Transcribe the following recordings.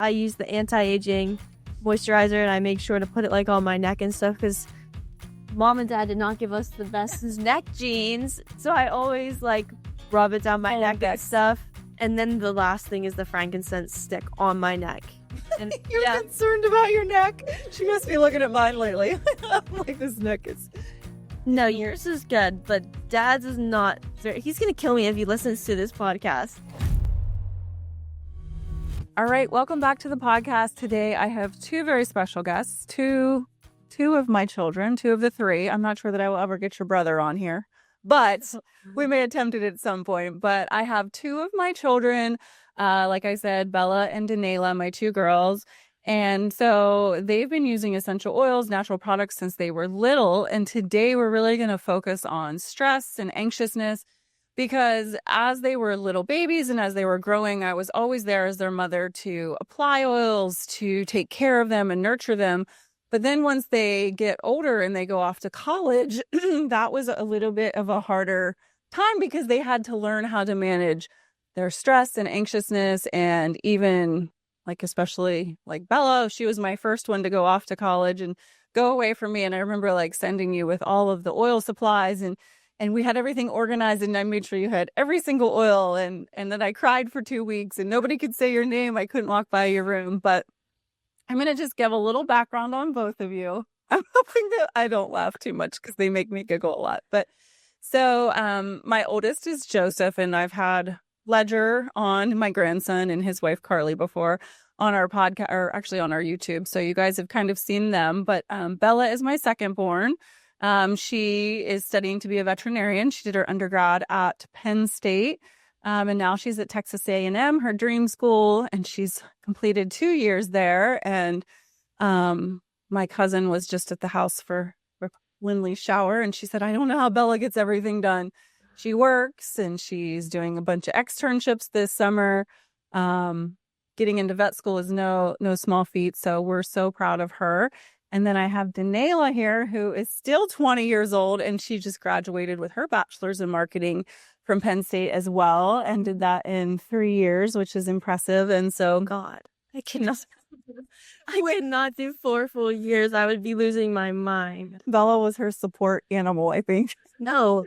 I use the anti-aging moisturizer, and I make sure to put it like on my neck and stuff because mom and dad did not give us the best neck jeans. So I always like rub it down my neck and stuff. And then the last thing is the frankincense stick on my neck. And You're concerned about your neck? She must be looking at mine lately. I'm like, this neck is... No, yours is good, but dad's is not. He's going to kill me if he listens to this podcast. All right, welcome back to the podcast. Today I have two very special guests, two of my children, two of the three. I'm not sure that I will ever get your brother on here, but we may attempt it at some point. But I have two of my children, like I said, Bella and Danayla, my two girls. And so they've been using essential oils, natural products since they were little. And today we're really going to focus on stress and anxiousness because as they were little babies and as they were growing, I was always there as their mother to apply oils, to take care of them and nurture them. But then once they get older and they go off to college, that was a little bit of a harder time because they had to learn how to manage their stress and anxiousness and even... like, especially like Bella, she was my first one to go off to college and go away from me. And I remember like sending you with all of the oil supplies and we had everything organized and I made sure you had every single oil. And then I cried for 2 weeks and nobody could say your name. I couldn't walk by your room. But I'm going to just give a little background on both of you. I'm hoping that I don't laugh too much because they make me giggle a lot. But so my oldest is Joseph, and I've had Ledger on, my grandson, and his wife Carly before on our podcast, or actually on our YouTube. So you guys have kind of seen them. But Bella is my second born. She is studying to be a veterinarian. She did her undergrad at Penn State. And now she's at Texas A&M, her dream school, and she's completed 2 years there. And my cousin was just at the house for Lindley's shower, and she said, I don't know how Bella gets everything done. She works and she's doing a bunch of externships this summer. Getting into vet school is no small feat. So we're so proud of her. And then I have Danayla here, who is still 20 years old, and she just graduated with her bachelor's in marketing from Penn State as well, and did that in 3 years, which is impressive. And so, God, I would not do 4 full years. I would be losing my mind. Bella was her support animal, I think. No.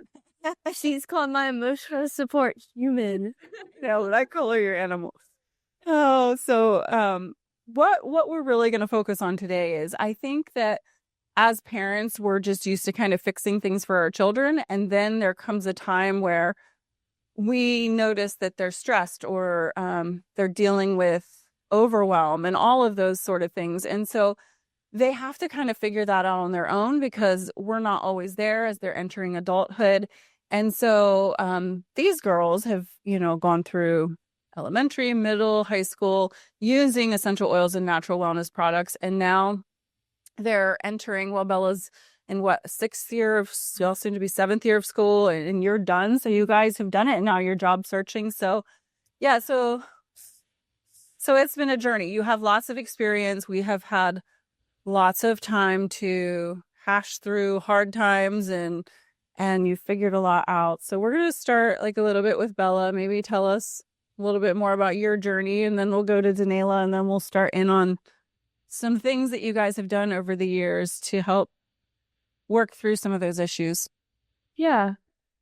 She's called my emotional support human. No, I call her your animal. Oh, so what we're really going to focus on today is I think that as parents, we're just used to kind of fixing things for our children. And then there comes a time where we notice that they're stressed or they're dealing with overwhelm and all of those sort of things. And so they have to kind of figure that out on their own because we're not always there as they're entering adulthood. And so these girls have, gone through elementary, middle, high school, using essential oils and natural wellness products. And now they're entering, Bella's in 6th year of, y'all soon to be 7th year of school, and you're done. So you guys have done it and now you're job searching. So yeah, so it's been a journey. You have lots of experience. We have had lots of time to hash through hard times and you figured a lot out. So we're going to start like a little bit with Bella. Maybe tell us a little bit more about your journey, and then we'll go to Danayla, and then we'll start in on some things that you guys have done over the years to help work through some of those issues. Yeah.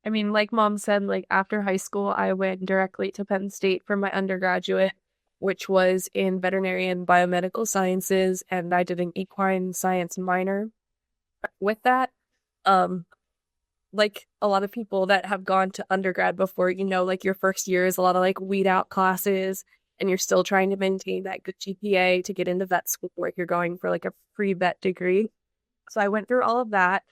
I mean, like mom said, like after high school, I went directly to Penn State for my undergraduate, which was in veterinary and biomedical sciences, and I did an equine science minor with that. Like a lot of people that have gone to undergrad before, like your first year is a lot of like weed out classes, and you're still trying to maintain that good GPA to get into vet school if you're going for like a pre-vet degree. So I went through all of that,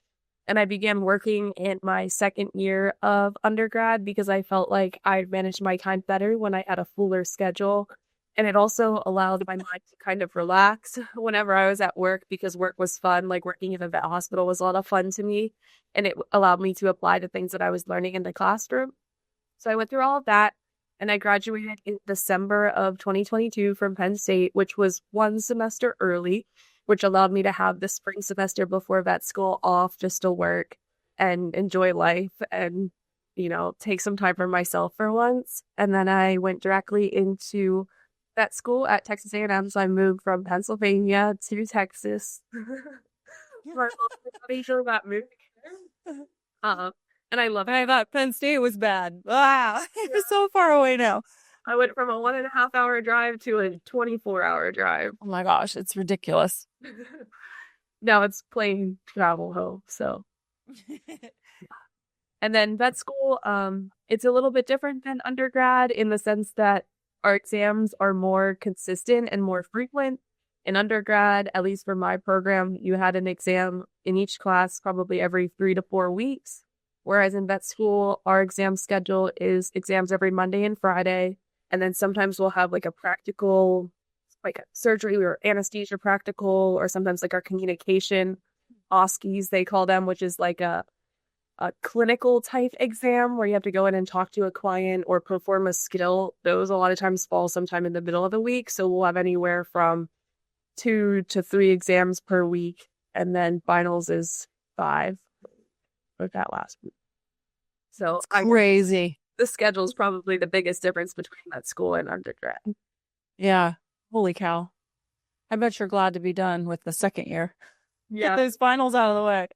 and I began working in my second year of undergrad because I felt like I managed my time better when I had a fuller schedule. And it also allowed my mind to kind of relax whenever I was at work because work was fun. Like working in a vet hospital was a lot of fun to me. And it allowed me to apply the things that I was learning in the classroom. So I went through all of that, and I graduated in December of 2022 from Penn State, which was 1 semester early, which allowed me to have the spring semester before vet school off just to work and enjoy life and, take some time for myself for once. And then I went directly into vet school at Texas A&M, so I moved from Pennsylvania to Texas. My mom made sure about moving there. And I love it. I thought Penn State was bad. Wow. You're so far away now. I went from a 1.5-hour drive to a 24-hour drive. Oh my gosh, it's ridiculous. Now it's plain travel home, so. And then vet school, it's a little bit different than undergrad in the sense that our exams are more consistent and more frequent. In undergrad, at least for my program, you had an exam in each class probably every 3 to 4 weeks. Whereas in vet school, our exam schedule is exams every Monday and Friday. And then sometimes we'll have like a practical, like a surgery or anesthesia practical, or sometimes like our communication, OSCEs, they call them, which is like a clinical type exam where you have to go in and talk to a client or perform a skill. Those a lot of times fall sometime in the middle of the week. So we'll have anywhere from 2 to 3 exams per week. And then finals is 5 for that last week. So Crazy. the schedule is probably the biggest difference between that school and undergrad. Yeah. Holy cow. I bet you're glad to be done with the second year. Yeah, Get those finals out of the way.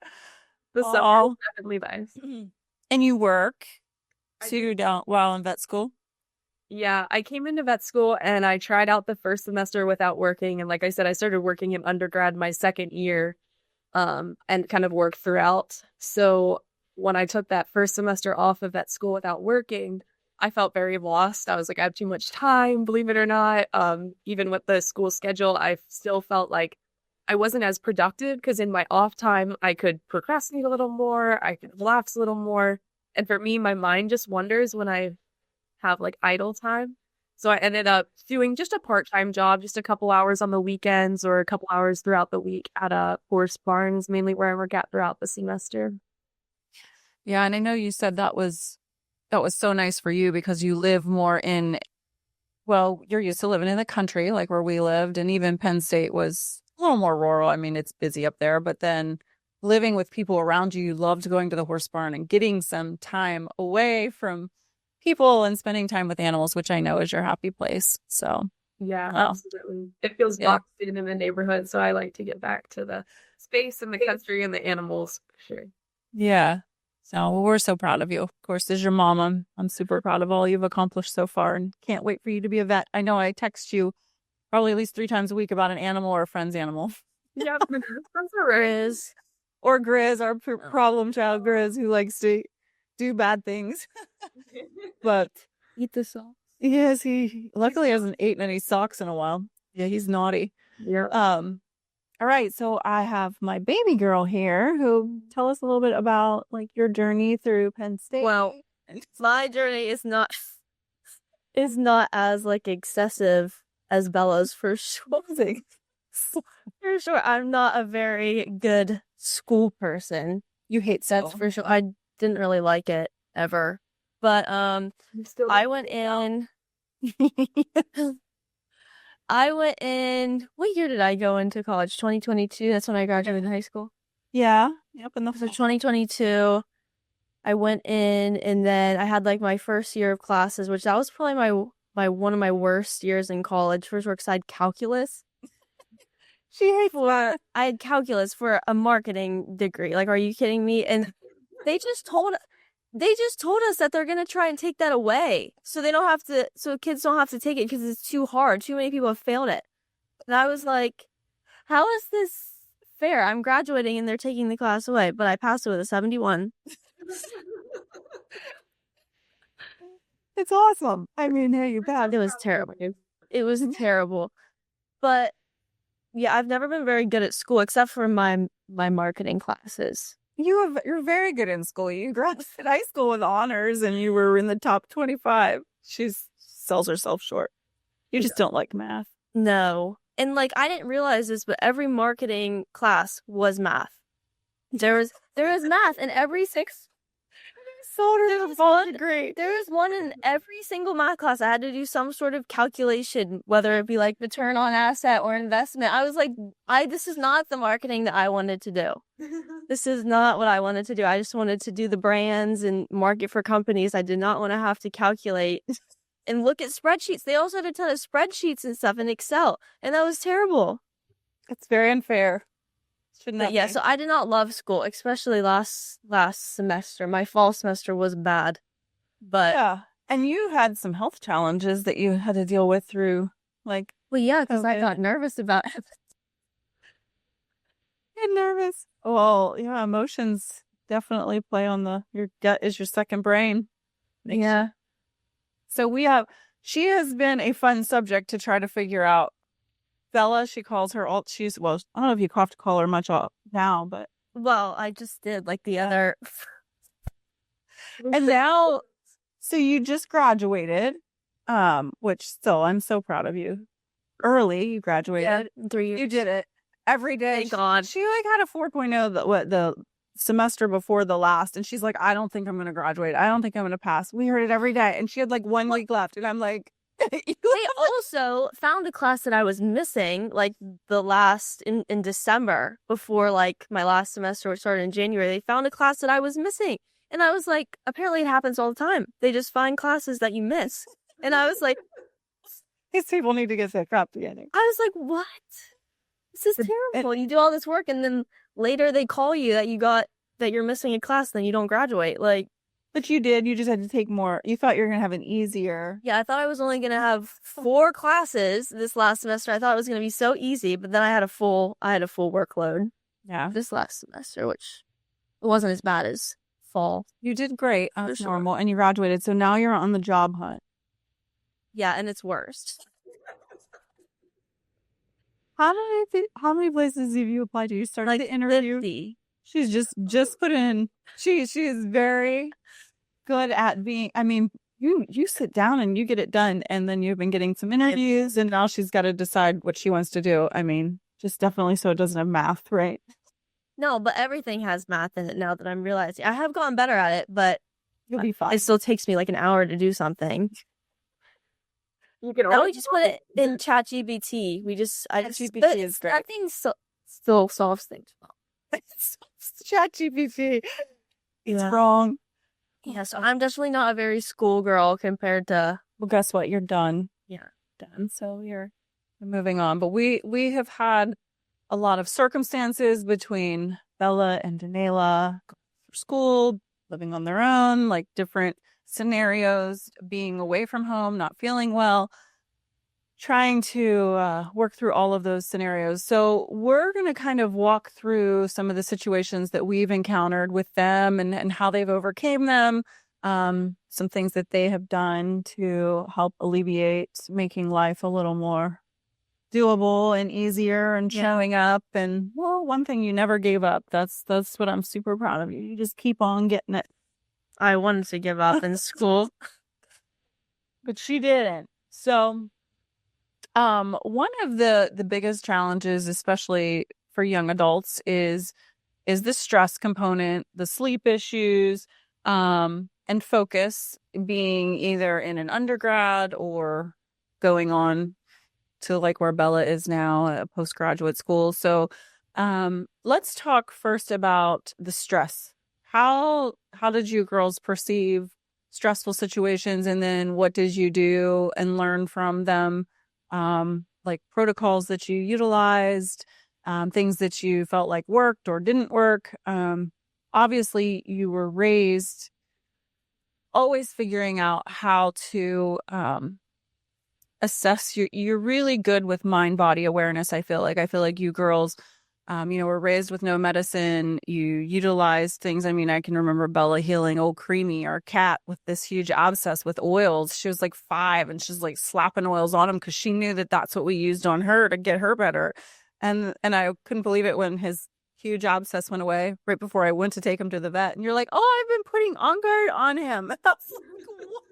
the summer is definitely nice. And you work too while in vet school? Yeah, I came into vet school and I tried out the first semester without working. And like I said, I started working in undergrad my second year and kind of worked throughout. So when I took that first semester off of vet school without working, I felt very lost. I was like, I have too much time, believe it or not. Even with the school schedule, I still felt like I wasn't as productive because in my off time, I could procrastinate a little more. I could relax a little more. And for me, my mind just wanders when I have like idle time. So I ended up doing just a part-time job, just a couple hours on the weekends or a couple hours throughout the week at a horse barn is mainly where I work at throughout the semester. Yeah, and I know you said that was so nice for you because you live more in, well, you're used to living in the country like where we lived, and even Penn State was a little more rural. I mean, it's busy up there, but then living with people around you, you loved going to the horse barn and getting some time away from people and spending time with animals, which I know is your happy place. So Yeah, wow. absolutely. It feels boxed in the neighborhood, so I like to get back to the space and the country and the animals for sure. Yeah. So we're so proud of you. Of course, as your mom, I'm super proud of all you've accomplished so far and can't wait for you to be a vet. I know I text you probably at least 3 times a week about an animal or a friend's animal. Yeah, that's all right. Grizz. Or Grizz, our problem child Grizz, who likes to do bad things. But Eat the salt. yes, he luckily hasn't eaten any socks in a while. Yeah, he's naughty. Yeah. All right, so I have my baby girl here who tell us a little bit about like your journey through Penn State. Well, my journey is not as like excessive as Bella's for sure. For sure, I'm not a very good school person. You hate That's school. for sure. I didn't really like it ever. But I went in. What year did I go into college? 2022. That's when I graduated high school. Yeah. Yep. In the So 2022, I went in, and then I had like my first year of classes, which that was probably my one of my worst years in college. First work, I had calculus. She hates that. I had calculus for a marketing degree. Like, are you kidding me? And they just told us that they're gonna try and take that away, so kids don't have to take it because it's too hard. Too many people have failed it. And I was like, how is this fair? I'm graduating and they're taking the class away, but I passed it with a 71. It's awesome. I mean, hey, you passed. It was terrible. It was terrible. But yeah, I've never been very good at school except for my marketing classes. You're very good in school. You graduated high school with honors and you were in the top 25. She sells herself short. You just don't like math. No. And like, I didn't realize this, but every marketing class was math. There was math in every Great. There was one in every single math class. I had to do some sort of calculation, whether it be like return on asset or investment. I was like, this is not the marketing that I wanted to do. This is not what I wanted to do. I just wanted to do the brands and market for companies. I did not want to have to calculate and look at spreadsheets. They also had a ton of spreadsheets and stuff in Excel, and that was terrible. It's very unfair. Shouldn't But that yeah, be? so I did not love school, especially last semester. My fall semester was bad. But Yeah. And you had some health challenges that you had to deal with through, like, well, yeah, because I COVID. got nervous about it. Get nervous. Well, yeah, emotions definitely play on your gut is your second brain. Yeah. So she has been a fun subject to try to figure out. Bella, she calls her I don't know if you have to call her much now, but. Well, I just did like the other. And now, so you just graduated, which still, I'm so proud of you. Early, you graduated. Yeah, 3 years. You did it every day. Thank God. She like had a 4.0 the semester before the last, and she's like, I don't think I'm going to graduate. I don't think I'm going to pass. We heard it every day, and she had like 1 week left, and I'm like, They also found a class that I was missing, like in December before like my last semester, which started in January. They found a class that I was missing, and I was like, apparently it happens all the time. They just find classes that you miss, and I was like, these people need to get their crap together. I was like, what? This is terrible. You do all this work, and then later they call you that you're missing a class, then you don't graduate. Like. But you did. You just had to take more. You thought you were going to have an easier. Yeah, I thought I was only going to have 4 classes this last semester. I thought it was going to be so easy, but then I had a full workload. Yeah. This last semester, which wasn't as bad as fall. You did great. That's normal. And you graduated. So now you're on the job hunt. Yeah, and it's worse. How many places have you applied to? You started Like the interview. 50. She's just put in. She is very good at being. I mean, you sit down and you get it done, and then you've been getting some interviews, and now she's got to decide what she wants to do. I mean, just definitely so it doesn't have math, right? No, but everything has math in it now that I'm realizing. I have gotten better at it, but You'll be fine. it still takes me like an hour to do something. You can Now we just put it in ChatGPT. ChatGPT is great. That thing still solves things well. ChatGPT. It's Yeah. wrong. Yeah, so I'm definitely not a very schoolgirl compared to. Well, guess what? You're done. Yeah. Done. So you're moving on. But we have had a lot of circumstances between Bella and Danayla for school, living on their own, like different scenarios, being away from home, not feeling well, trying to work through all of those scenarios. So we're going to kind of walk through some of the situations that we've encountered with them and how they've overcame them, some things that they have done to help alleviate making life a little more doable and easier and showing up. And well, one thing, you never gave up. That's what I'm super proud of you. You just keep on getting it. I wanted to give up in school. But she didn't. So one of the biggest challenges, especially for young adults, is the stress component, the sleep issues, and focus, being either in an undergrad or going on to like where Bella is now, a postgraduate school. So let's talk first about the stress. How did you girls perceive stressful situations, and then what did you do and learn from them? Like protocols that you utilized, things that you felt like worked or didn't work. Obviously, you were raised always figuring out how to assess you're really good with mind-body awareness. I feel like you girls, were raised with no medicine. You utilized things. I mean, I can remember Bella healing old Creamy, our cat, with this huge abscess with oils. She was like 5 and she's like slapping oils on him because she knew that that's what we used on her to get her better. And I couldn't believe it when his huge abscess went away right before I went to take him to the vet. And you're like, oh, I've been putting On Guard on him. I was like, what?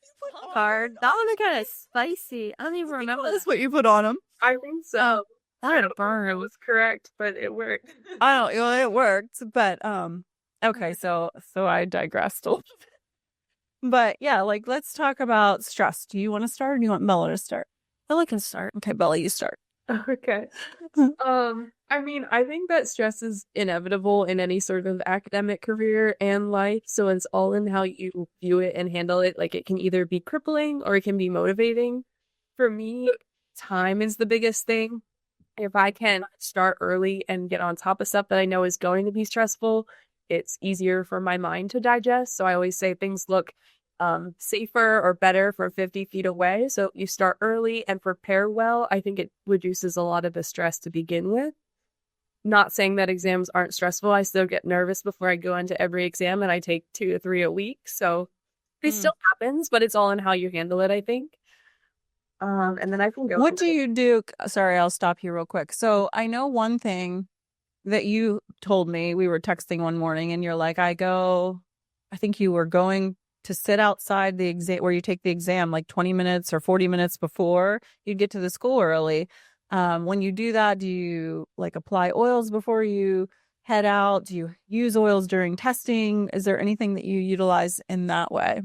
You put Hard. That one was kind of spicy. I don't even remember. That's what you put on him. I think so. I don't know if it was correct, but it worked. I don't, it worked, but, okay. So I digressed a little bit, but yeah, like, let's talk about stress. Do you want to start or do you want Bella to start? Bella can start. Okay, Bella, you start. Okay. I mean, I think that stress is inevitable in any sort of academic career and life. So it's all in how you view it and handle it. Like it can either be crippling or it can be motivating. For me, time is the biggest thing. If I can start early and get on top of stuff that I know is going to be stressful, it's easier for my mind to digest. So I always say things look safer or better from 50 feet away. So you start early and prepare well. I think it reduces a lot of the stress to begin with. Not saying that exams aren't stressful. I still get nervous before I go into every exam, and I take 2 to 3 a week. So it still happens, but it's all in how you handle it, I think. And then I can go. What do you do? Sorry, I'll stop you real quick. So I know one thing that you told me. We were texting one morning and you're like, I think you were going to sit outside the exam where you take the exam like 20 minutes or 40 minutes before you get to the school early. When you do that, do you like apply oils before you head out? Do you use oils during testing? Is there anything that you utilize in that way?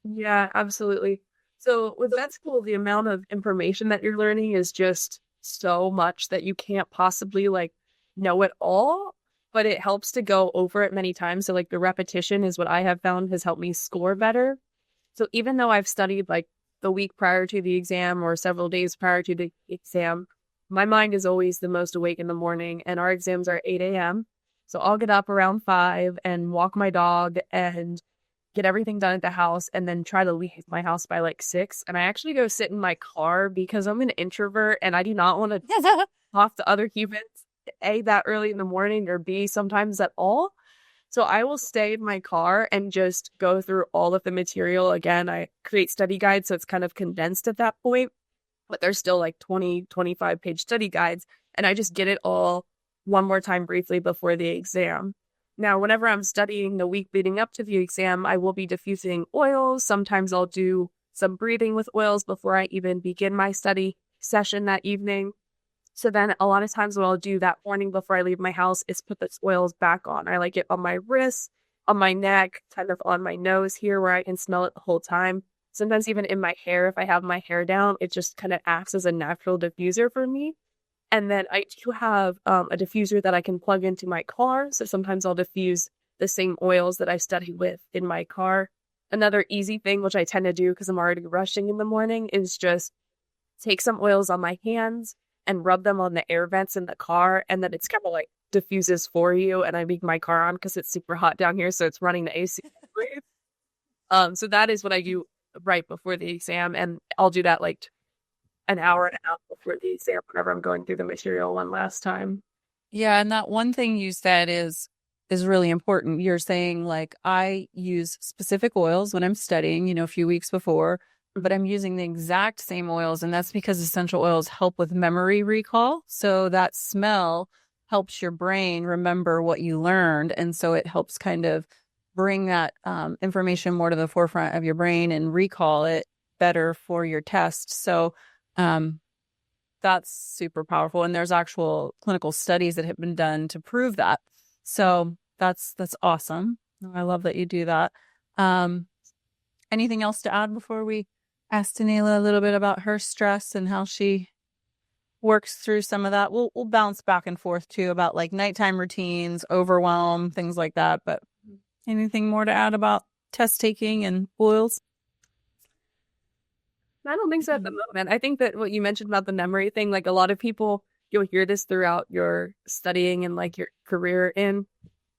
Yeah, absolutely. So with vet school, the amount of information that you're learning is just so much that you can't possibly like know it all, but it helps to go over it many times. So like the repetition is what I have found has helped me score better. So even though I've studied like the week prior to the exam or several days prior to the exam, my mind is always the most awake in the morning, and our exams are 8 a.m. So I'll get up around 5 and walk my dog and get everything done at the house and then try to leave my house by like 6. And I actually go sit in my car because I'm an introvert and I do not want to talk to other humans, A, that early in the morning, or B, sometimes at all. So I will stay in my car and just go through all of the material. Again, I create study guides, so it's kind of condensed at that point, but there's still like 20, 25-page study guides. And I just get it all one more time briefly before the exam. Now, whenever I'm studying the week leading up to the exam, I will be diffusing oils. Sometimes I'll do some breathing with oils before I even begin my study session that evening. So then a lot of times what I'll do that morning before I leave my house is put the oils back on. I like it on my wrists, on my neck, kind of on my nose here where I can smell it the whole time. Sometimes even in my hair, if I have my hair down, it just kind of acts as a natural diffuser for me. And then I do have a diffuser that I can plug into my car. So sometimes I'll diffuse the same oils that I study with in my car. Another easy thing, which I tend to do because I'm already rushing in the morning, is just take some oils on my hands and rub them on the air vents in the car. And then it's kind of like diffuses for you. And I leave my car on because it's super hot down here. So it's running the AC. So that is what I do right before the exam. And I'll do that like an hour and a half before the exam whenever I'm going through the material one last time. Yeah, and that one thing you said is really important. You're saying like I use specific oils when I'm studying, a few weeks before, but I'm using the exact same oils, and that's because essential oils help with memory recall. So that smell helps your brain remember what you learned, and so it helps kind of bring that information more to the forefront of your brain and recall it better for your test. So that's super powerful. And there's actual clinical studies that have been done to prove that. So that's awesome. I love that you do that. Anything else to add before we ask Danayla a little bit about her stress and how she works through some of that? We'll bounce back and forth too about like nighttime routines, overwhelm, things like that. But anything more to add about test taking and oils? I don't think so at the moment. I think that what you mentioned about the memory thing, like a lot of people, you'll hear this throughout your studying and like your career in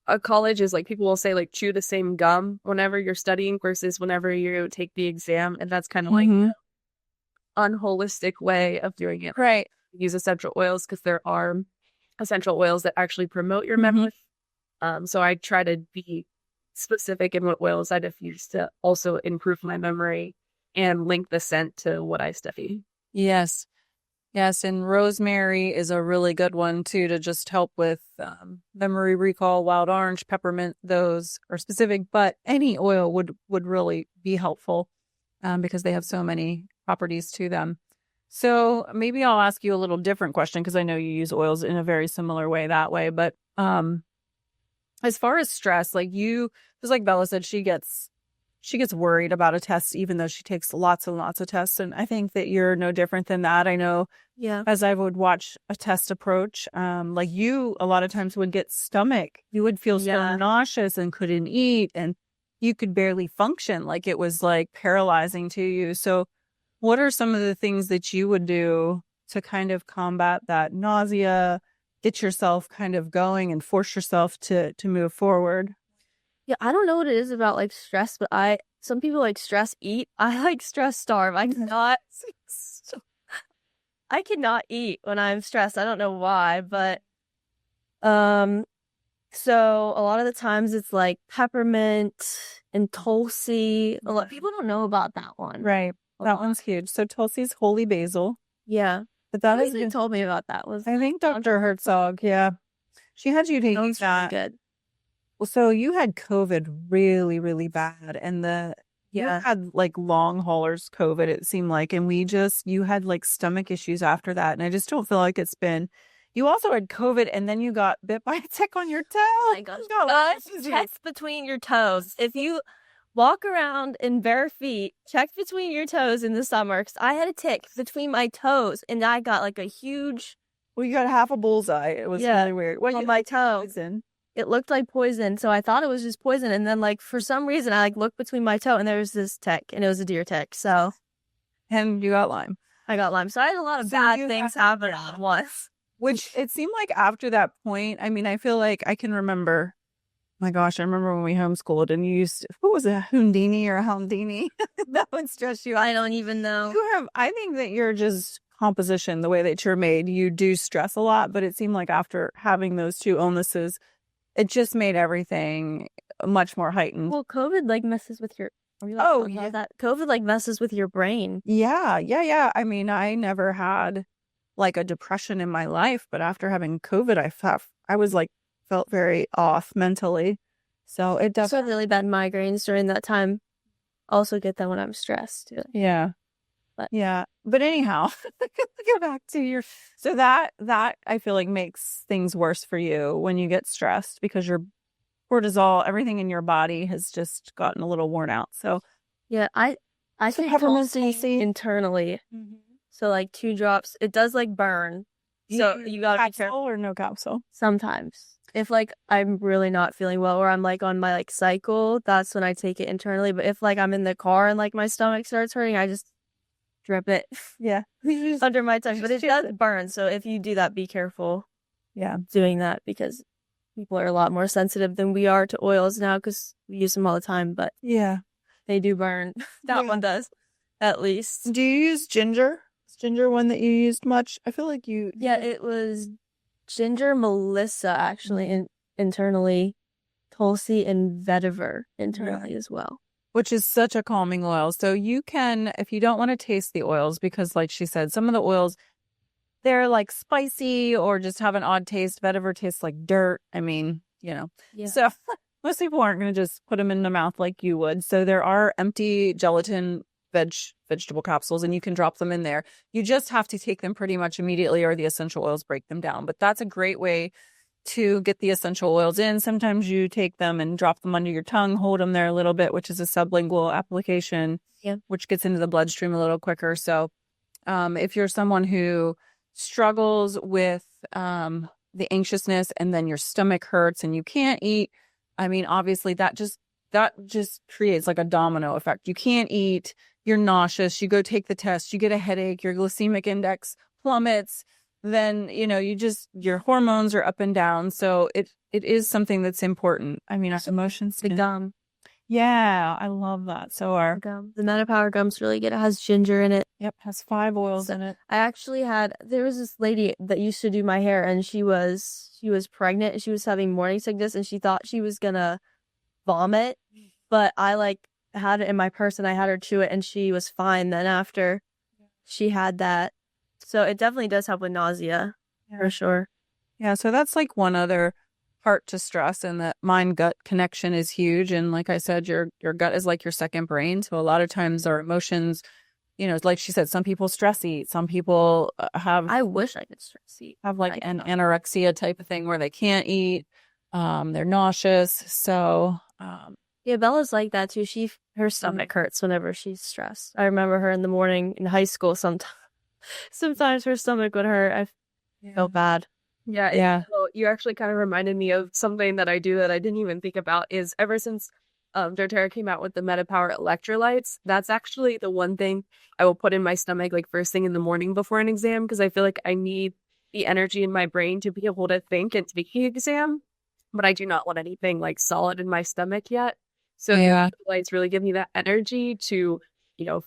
a college, is like people will say like chew the same gum whenever you're studying versus whenever you take the exam. And that's kind of like an unholistic way of doing it. Right. Use essential oils because there are essential oils that actually promote your memory. So I try to be specific in what oils I diffuse to also improve my memory and link the scent to what I study. Yes. And rosemary is a really good one too, to just help with memory recall. Wild orange, peppermint, those are specific, but any oil would really be helpful because they have so many properties to them. So maybe I'll ask you a little different question because I know you use oils in a very similar way that way. But as far as stress, like just like Bella said, she gets she gets worried about a test, even though she takes lots and lots of tests. And I think that you're no different than that. I know Yeah. as I would watch a test approach, like you a lot of times would get stomach. You would feel so nauseous and couldn't eat, and you could barely function. Like it was like paralyzing to you. So what are some of the things that you would do to kind of combat that nausea, get yourself kind of going and force yourself to move forward? Yeah, I don't know what it is about like stress, but some people like stress eat. I like stress starve. I cannot eat when I'm stressed. I don't know why, but so a lot of the times it's like peppermint and Tulsi. A lot of people don't know about that one. Right. That one's huge. So Tulsi's holy basil. Yeah. But that Who told me about that was I think Dr. Herzog. Yeah. She had you take that. Good. Well, so you had COVID really, really bad. And you had like long haulers COVID, it seemed like. And you had like stomach issues after that. And I just don't feel like you also had COVID and then you got bit by a tick on your toe. Oh my gosh. Check between your toes. If you walk around in bare feet, check between your toes in the summer. Because I had a tick between my toes and I got like a huge. Well, you got half a bullseye. It was really weird. On my toe. Poison. It looked like poison, so I thought it was just poison. And then, like, for some reason, I, like, looked between my toe, and there was this tick, and it was a deer tick, so. And you got Lyme. I got Lyme. So I had a lot of bad things happen at once. Which it seemed like after that point, I mean, I feel like I can remember, my gosh, I remember when we homeschooled, and you used to, what was it, a Houdini or a Houndini? That would stress you out. I don't even know. I think that you're just composition, the way that you're made, you do stress a lot, but it seemed like after having those two illnesses, it just made everything much more heightened. Well, COVID like messes with your. That COVID like messes with your brain. Yeah. I mean, I never had like a depression in my life, but after having COVID, I was like felt very off mentally. So it definitely. Also, really bad migraines during that time. Also get that when I'm stressed too. Yeah. But anyhow, go back to so that I feel like makes things worse for you when you get stressed because your cortisol, everything in your body has just gotten a little worn out. So yeah, I take Tulsi internally. Mm-hmm. So like 2 drops, it does like burn. So you gotta be careful. Or no capsule? Sometimes. If like I'm really not feeling well or I'm like on my like cycle, that's when I take it internally. But if like I'm in the car and like my stomach starts hurting, I just drip it under my tongue, but it does burn, so if you do that, be careful doing that because people are a lot more sensitive than we are to oils now because we use them all the time, but they do burn. That one does, at least. Do you use ginger? Is ginger one that you used much? I feel like you it was ginger, Melissa actually internally, Tulsi and vetiver internally as well. Which is such a calming oil. So you can, if you don't want to taste the oils, because like she said, some of the oils, they're like spicy or just have an odd taste. Vetiver tastes like dirt. I mean, So most people aren't going to just put them in the mouth like you would. So there are empty gelatin vegetable capsules and you can drop them in there. You just have to take them pretty much immediately or the essential oils break them down. But that's a great way to get the essential oils in. Sometimes you take them and drop them under your tongue, hold them there a little bit, which is a sublingual application, which gets into the bloodstream a little quicker. So if you're someone who struggles with the anxiousness and then your stomach hurts and you can't eat, I mean, obviously that just creates like a domino effect. You can't eat, you're nauseous, you go take the test, you get a headache, your glycemic index plummets, then, your hormones are up and down. So it is something that's important. I mean, our emotions. The gum. Yeah, I love that. So the Metapower gum's really good. It has ginger in it. Yep, has 5 oils in it. I actually there was this lady that used to do my hair and she was pregnant and she was having morning sickness and she thought she was gonna vomit. But I had it in my purse and I had her chew it and she was fine then after she had that. So it definitely does help with nausea, for sure. Yeah, so that's like one other part to stress, and that mind-gut connection is huge. And like I said, your gut is like your second brain. So a lot of times our emotions, like she said, some people stress eat. Some people have... I wish I could stress eat. Have like an anorexia type of thing where they can't eat. They're nauseous. So... Yeah, Bella's like that too. Her stomach hurts whenever she's stressed. I remember her in the morning in high school. Sometimes her stomach would hurt. I felt bad. Yeah. So you actually kind of reminded me of something that I do that I didn't even think about is ever since doTERRA came out with the MetaPower electrolytes, that's actually the one thing I will put in my stomach like first thing in the morning before an exam because I feel like I need the energy in my brain to be able to think and take the exam, but I do not want anything like solid in my stomach yet. So the electrolytes really give me that energy to,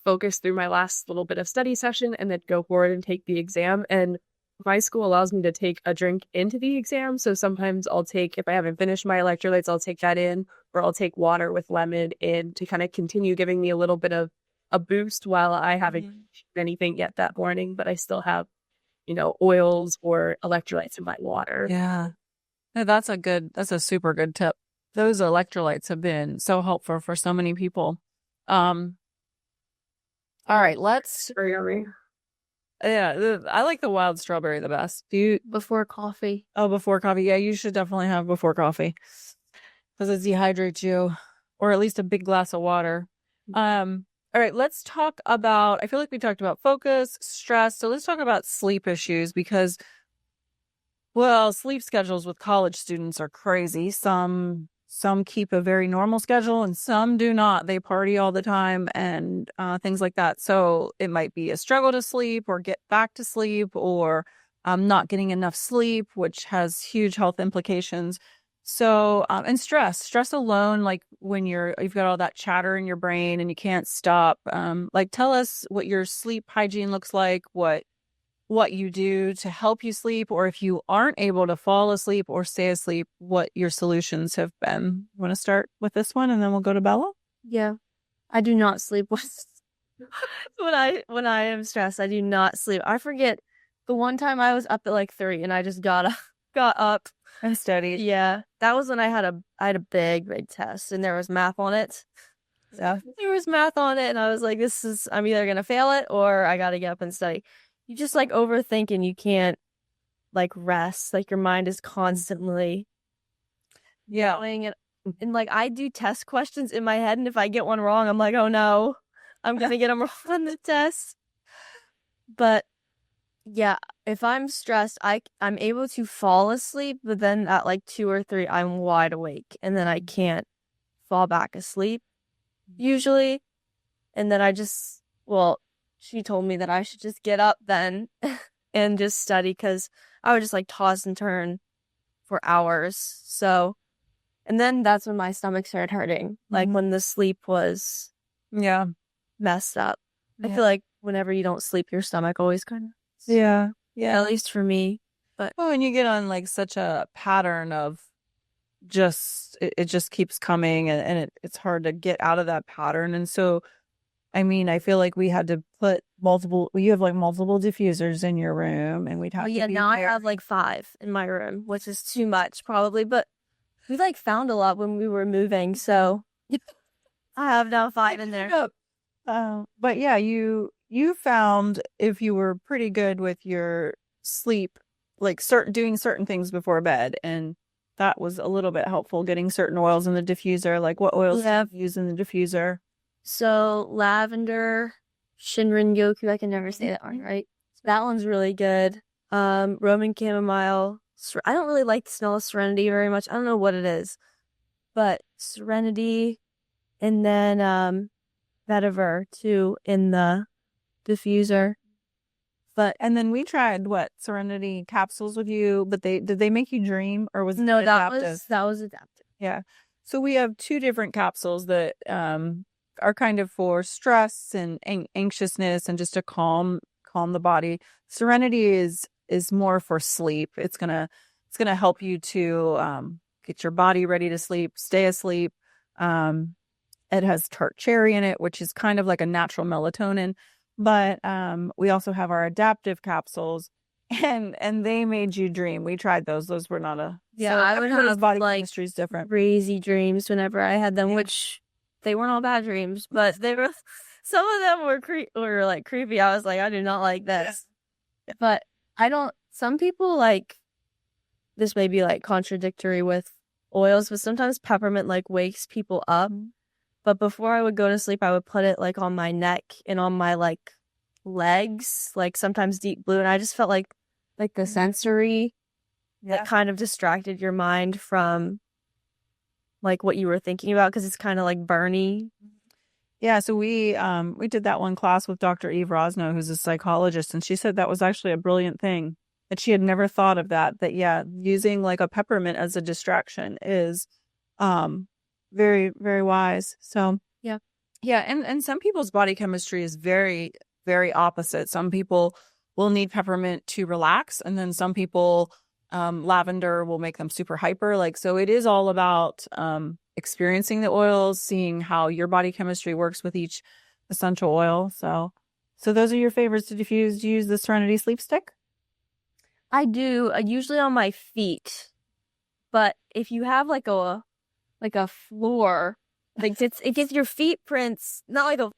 focus through my last little bit of study session and then go forward and take the exam. And my school allows me to take a drink into the exam. So sometimes if I haven't finished my electrolytes, I'll take that in, or I'll take water with lemon in to kind of continue giving me a little bit of a boost while I haven't eaten anything yet that morning, but I still have, oils or electrolytes in my water. Yeah. No, that's a super good tip. Those electrolytes have been so helpful for so many people. All right, Very yummy. I like the wild strawberry the best. Before coffee. Oh, before coffee. Yeah, you should definitely have before coffee because it dehydrates you, or at least a big glass of water. All right, let's talk about, I feel like we talked about focus, stress. So let's talk about sleep issues because, well, sleep schedules with college students are crazy. Some keep a very normal schedule and some do not. They party all the time and things like that. So it might be a struggle to sleep or get back to sleep or not getting enough sleep, which has huge health implications. So, and stress alone, like when you've got all that chatter in your brain and you can't stop, tell us what your sleep hygiene looks like, what you do to help you sleep, or if you aren't able to fall asleep or stay asleep, what your solutions have been. Want to start with this one and then we'll go to Bella? Yeah. I do not sleep when I am stressed. I do not sleep. I forget the one time I was up at like 3 and I just got up and studied. Yeah. That was when I had a big test and there was math on it. So there was math on it and I was like, I'm either going to fail it or I got to get up and study. You just like overthink and you can't like rest. Like your mind is constantly going and like I do test questions in my head and if I get one wrong, I'm like, oh no, I'm going to get them wrong on the test. But yeah, if I'm stressed, I'm able to fall asleep, but then at like 2 or 3, I'm wide awake and then I can't fall back asleep usually. And then she told me that I should just get up then and just study because I would just like toss and turn for hours. So, and then that's when my stomach started hurting, like when the sleep was messed up. I feel like whenever you don't sleep, your stomach always kind of at least for me. But and you get on like such a pattern of it just keeps coming and it's hard to get out of that pattern. And so I mean, I feel like we had to put you have like multiple diffusers in your room and we'd have now I have like 5 in my room, which is too much probably, but we like found a lot when we were moving. So I have now 5 in there. But yeah, you found if you were pretty good with your sleep, like doing certain things before bed, and that was a little bit helpful, getting certain oils in the diffuser. Like what oils do you use in the diffuser? So lavender, Shinrin Yoku, I can never say that one right. That one's really good. Roman chamomile. I don't really like the smell of Serenity very much. I don't know what it is, but Serenity, and then vetiver too in the diffuser. And then we tried Serenity capsules with you, but did they make you dream or was it adaptive? That was adaptive. Yeah. So we have 2 different capsules that are kind of for stress and anxiousness and just to calm the body. Serenity is more for sleep. It's gonna help you to get your body ready to sleep, stay asleep. It has tart cherry in it, which is kind of like a natural melatonin. But we also have our adaptive capsules, and they made you dream. We tried those. Those were not I would have body like chemistry is different. Crazy dreams whenever I had them, which they weren't all bad dreams, but they were. Some of them were like creepy. I was like, I do not like this, but I don't. Some people like this may be like contradictory with oils, but sometimes peppermint like wakes people up. But before I would go to sleep, I would put it like on my neck and on my like legs, like sometimes deep blue. And I just felt like the sensory that kind of distracted your mind from like what you were thinking about, because it's kind of like burny. Yeah, so we did that one class with Dr. Eve Rosno, who's a psychologist, and she said that was actually a brilliant thing, that she had never thought of that yeah, using like a peppermint as a distraction is very, very wise. So yeah, and some people's body chemistry is very, very opposite. Some people will need peppermint to relax, and then some people lavender will make them super hyper. Like, so it is all about experiencing the oils, seeing how your body chemistry works with each essential oil. So those are your favorites to diffuse. Do you use the Serenity Sleep Stick? I do, usually on my feet. But if you have like a floor, like it gets your feet prints, not like a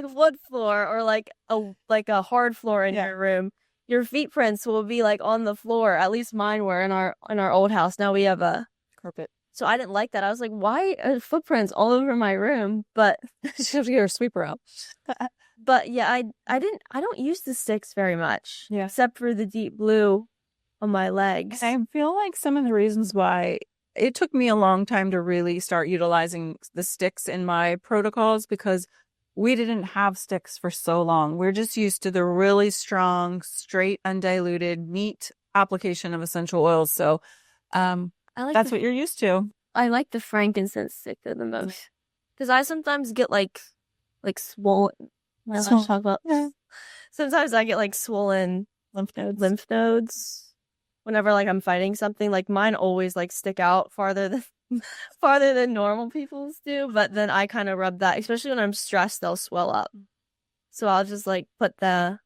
wood floor or like a hard floor in your room. Your feet prints will be like on the floor. At least mine were in our old house. Now we have a carpet. So I didn't like that. I was like, why are footprints all over my room? But you have to get her sweeper out. But yeah, I don't use the sticks very much. Yeah. Except for the deep blue on my legs. I feel like some of the reasons why it took me a long time to really start utilizing the sticks in my protocols, because we didn't have sticks for so long. We're just used to the really strong, straight, undiluted, neat application of essential oils. So that's what you're used to. I like the frankincense stick the most. Because I sometimes get like swollen. Sometimes I get like swollen lymph nodes whenever like I'm fighting something. Like mine always like stick out farther than normal people's do. But then I kind of rub that, especially when I'm stressed, they'll swell up. So I'll just like put the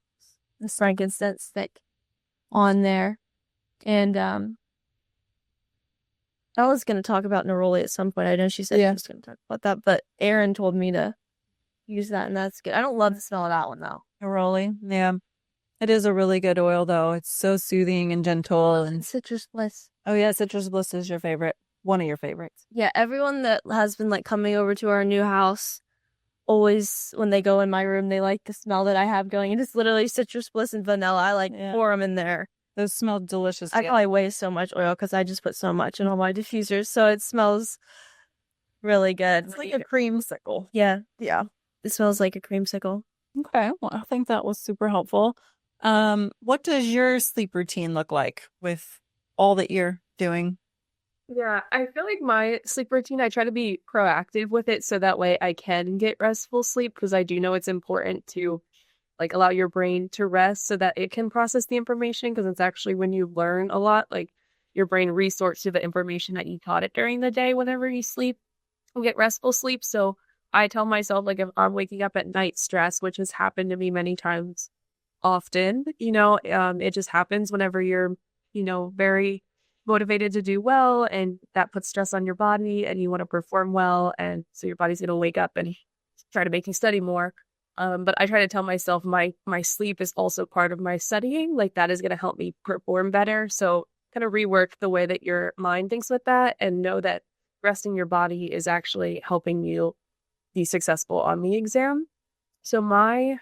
frankincense stick on there. And I was going to talk about neroli at some point. I know she said she was going to talk about that, but Erin told me to use that, and that's good. I don't love the smell of that one, though. Neroli, yeah. It is a really good oil, though. It's so soothing and gentle. And Citrus Bliss. Oh, yeah, Citrus Bliss is your favorite. One of your favorites. Yeah, everyone that has been, like, coming over to our new house, always, when they go in my room, they like the smell that I have going. And it's literally Citrus Bliss and vanilla. I, pour them in there. Those smell delicious. I probably waste so much oil because I just put so much in all my diffusers, so it smells really good. It's like a creamsicle. Yeah. It smells like a creamsicle. Okay, well, I think that was super helpful. What does your sleep routine look like with all that you're doing? Yeah, I feel like my sleep routine, I try to be proactive with it so that way I can get restful sleep, because I do know it's important to like allow your brain to rest so that it can process the information, because it's actually when you learn a lot, like your brain resorts to the information that you taught it during the day whenever you sleep and get restful sleep. So I tell myself, like, if I'm waking up at night stressed, which has happened to me many times often, it just happens whenever you're, very motivated to do well, and that puts stress on your body and you want to perform well. And so your body's going to wake up and try to make you study more. But I try to tell myself my sleep is also part of my studying. Like, that is going to help me perform better. So kind of rework the way that your mind thinks with that, and know that resting your body is actually helping you be successful on the exam. So my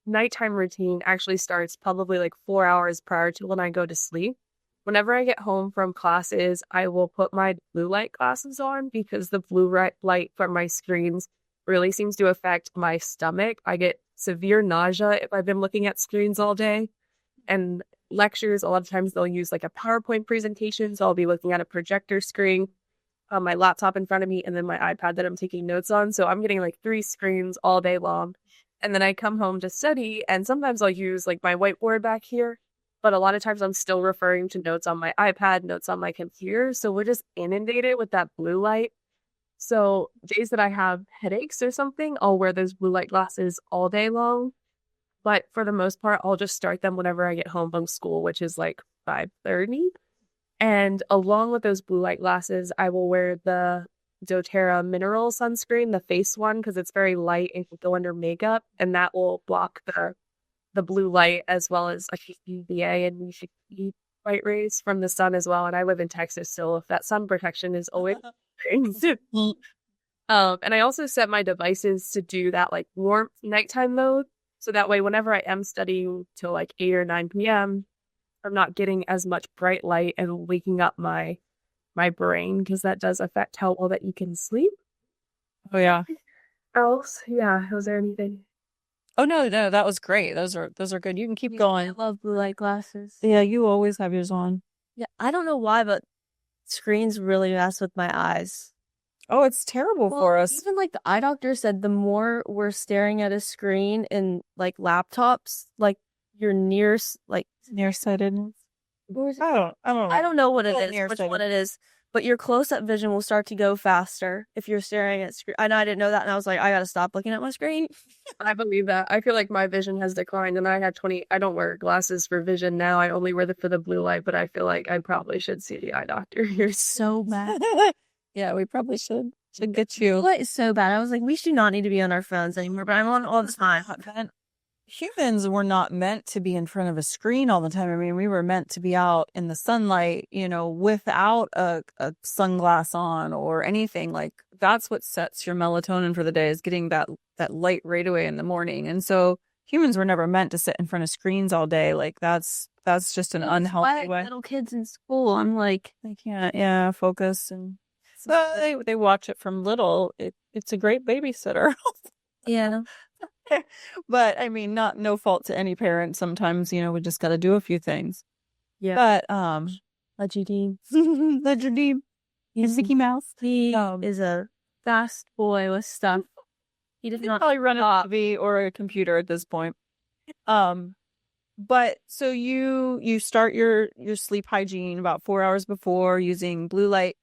nighttime routine actually starts probably like 4 hours prior to when I go to sleep. Whenever I get home from classes, I will put my blue light glasses on, because the blue light from my screens really seems to affect my stomach. I get severe nausea if I've been looking at screens all day. And lectures, a lot of times they'll use like a PowerPoint presentation. So I'll be looking at a projector screen on my laptop in front of me, and then my iPad that I'm taking notes on. So I'm getting like 3 screens all day long. And then I come home to study, and sometimes I'll use like my whiteboard back here. But a lot of times I'm still referring to notes on my iPad, notes on my computer. So we're just inundated with that blue light. So days that I have headaches or something, I'll wear those blue light glasses all day long. But for the most part, I'll just start them whenever I get home from school, which is like 5:30. And along with those blue light glasses, I will wear the doTERRA mineral sunscreen, the face one, because it's very light and can go under makeup. And that will block the blue light, as well as like UVA and UVB light rays from the sun as well. And I live in Texas, so that sun protection is always and I also set my devices to do that like warmth nighttime mode. So that way, whenever I am studying till like 8 or 9 p.m., I'm not getting as much bright light and waking up my brain, because that does affect how well that you can sleep. Oh yeah. Else, yeah, was there anything? Oh no, that was great. Those are good. You can keep going. I love blue light glasses. Yeah, you always have yours on. Yeah, I don't know why, but screens really mess with my eyes. Oh, it's terrible for us. Even like the eye doctor said, the more we're staring at a screen in like laptops, like you're Nearsighted. I don't know. I don't know what it Oh, is, which nearsighted. one it is, but your close-up vision will start to go faster if you're staring at screen. I know I didn't know that, and I was like, I gotta stop looking at my screen. I believe that. I feel like my vision has declined, and I don't wear glasses for vision now. I only wear for the blue light, but I feel like I probably should see the eye doctor. You're So bad. Yeah, we probably should get you. What is so bad? I was like, we do not need to be on our phones anymore, but I'm on all the time. Humans were not meant to be in front of a screen all the time. I mean, we were meant to be out in the sunlight, without a sunglass on or anything. Like, that's what sets your melatonin for the day, is getting that light right away in the morning. And so humans were never meant to sit in front of screens all day. Like, that's just an unhealthy way. Little kids in school, I'm like, They can't, focus. And so they watch it from little. It's a great babysitter. yeah. But I mean, no fault to any parent. Sometimes, we just got to do a few things. Yeah. But Legendine. Legendine. Mickey Mouse. He is a fast boy with stuff. He does not probably run a TV or a computer at this point. But so you start your sleep hygiene about 4 hours before, using blue light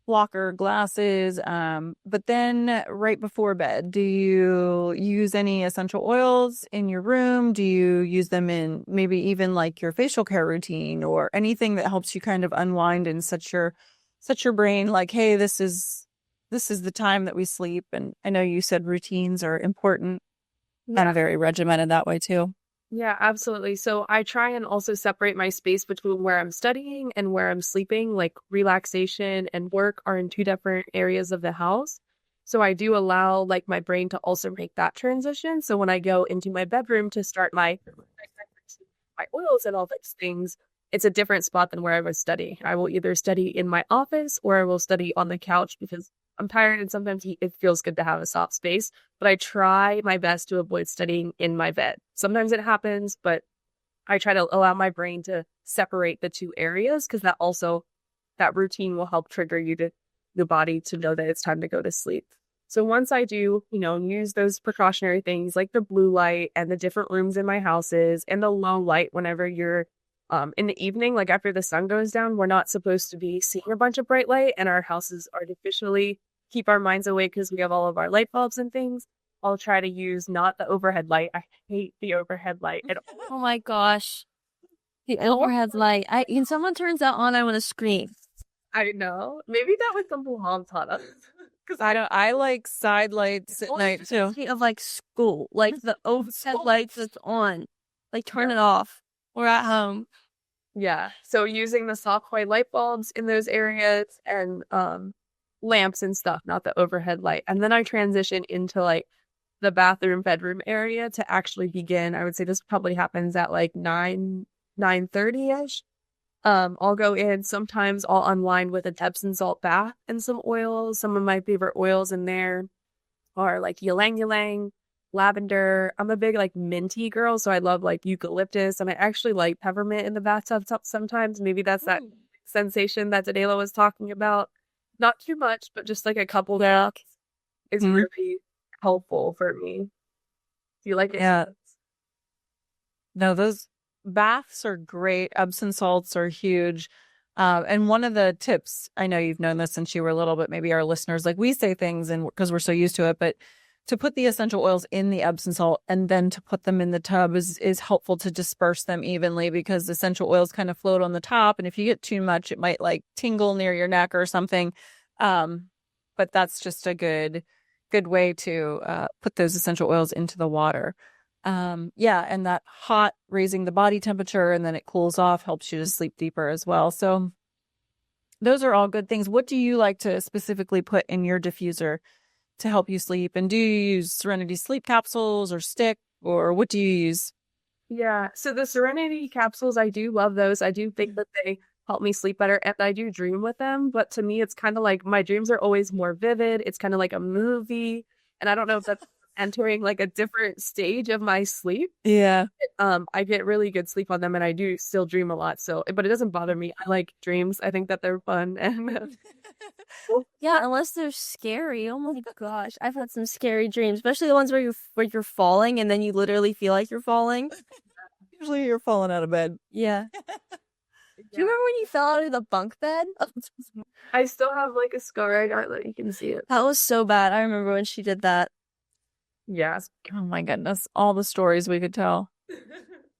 blocker glasses. But then right before bed, do you use any essential oils in your room? Do you use them in maybe even like your facial care routine, or anything that helps you kind of unwind and set your brain like, hey, this is the time that we sleep? And I know you said routines are important, and very regimented that way too. Yeah, absolutely. So I try and also separate my space between where I'm studying and where I'm sleeping. Like, relaxation and work are in two different areas of the house. So I do allow like my brain to also make that transition. So when I go into my bedroom to start my oils and all those things, it's a different spot than where I was studying. I will either study in my office or I will study on the couch, because I'm tired and sometimes it feels good to have a soft space, but I try my best to avoid studying in my bed. Sometimes it happens, but I try to allow my brain to separate the two areas, because that routine will help trigger the body to know that it's time to go to sleep. So once I do, use those precautionary things like the blue light and the different rooms in my houses and the low light whenever you're in the evening, like after the sun goes down, we're not supposed to be seeing a bunch of bright light, and our houses artificially keep our minds awake because we have all of our light bulbs and things. I'll try to use not the overhead light. I hate the overhead light. Oh my gosh. The overhead light. When someone turns that on, I want to scream. I know. Maybe that was something mom taught us. Because I like side lights at night too. Of like school, like the overhead lights that's on, like turn it off. We're at home. Yeah. So using the soft white light bulbs in those areas and lamps and stuff, not the overhead light. And then I transition into like the bathroom, bedroom area to actually begin. I would say this probably happens at like 9:30ish. I'll go in. Sometimes I'll unwind with an Epsom salt bath and some oils. Some of my favorite oils in there are like ylang ylang, lavender. I'm a big like minty girl, so I love like eucalyptus, and I actually like peppermint in the bathtub sometimes. Maybe that's that sensation that Danayla was talking about. Not too much, but just like a couple drops is really helpful for me. Do you like it? Yeah. No, those baths are great. Epsom salts are huge. And one of the tips, I know you've known this since you were little, but maybe our listeners, like we say things and because we're so used to it, but to put the essential oils in the Epsom salt and then to put them in the tub is helpful to disperse them evenly, because essential oils kind of float on the top. And if you get too much, it might like tingle near your neck or something. But that's just a good way to put those essential oils into the water. Yeah, and that hot raising the body temperature and then it cools off helps you to sleep deeper as well. So those are all good things. What do you like to specifically put in your diffuser to help you sleep? And do you use Serenity sleep capsules or stick, or what do you use? Yeah. So the Serenity capsules, I do love those. I do think that they help me sleep better and I do dream with them. But to me, it's kind of like my dreams are always more vivid. It's kind of like a movie. And I don't know if that's entering like a different stage of my sleep. Yeah. I get really good sleep on them and I do still dream a lot. So, but it doesn't bother me. I like dreams. I think that they're fun. And Yeah, unless they're scary. Oh my gosh, I've had some scary dreams, especially the ones where you're falling and then you literally feel like you're falling. Usually you're falling out of bed. Yeah. Do you remember when you fell out of the bunk bed? I still have like a scar. I got that you can see it. That was so bad. I remember when she did that. Yes. Oh my goodness. All the stories we could tell.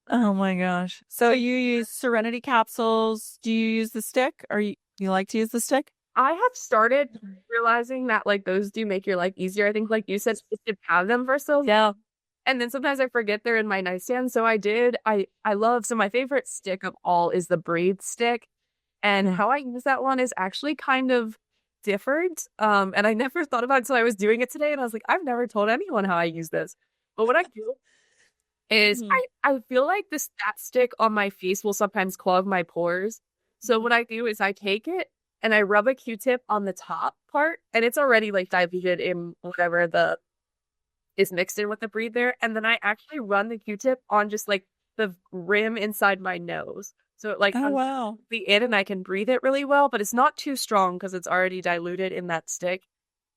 Oh my gosh. So you use Serenity capsules. Do you use the stick? Or you like to use the stick? I have started realizing that like those do make your life easier. I think like you said, you should have them for so long. Yeah. And then sometimes I forget they're in my nightstand. So I did. I love, so my favorite stick of all is the Breathe stick. And how I use that one is actually kind of different. And I never thought about it until I was doing it today. And I was like, I've never told anyone how I use this. But what I do is I feel like that stick on my face will sometimes clog my pores. So what I do is I take it and I rub a Q-tip on the top part, and it's already like diluted in whatever is mixed in with the Breathe there. And then I actually run the Q-tip on just like the rim inside my nose. So it like be in and I can breathe it really well, but it's not too strong because it's already diluted in that stick.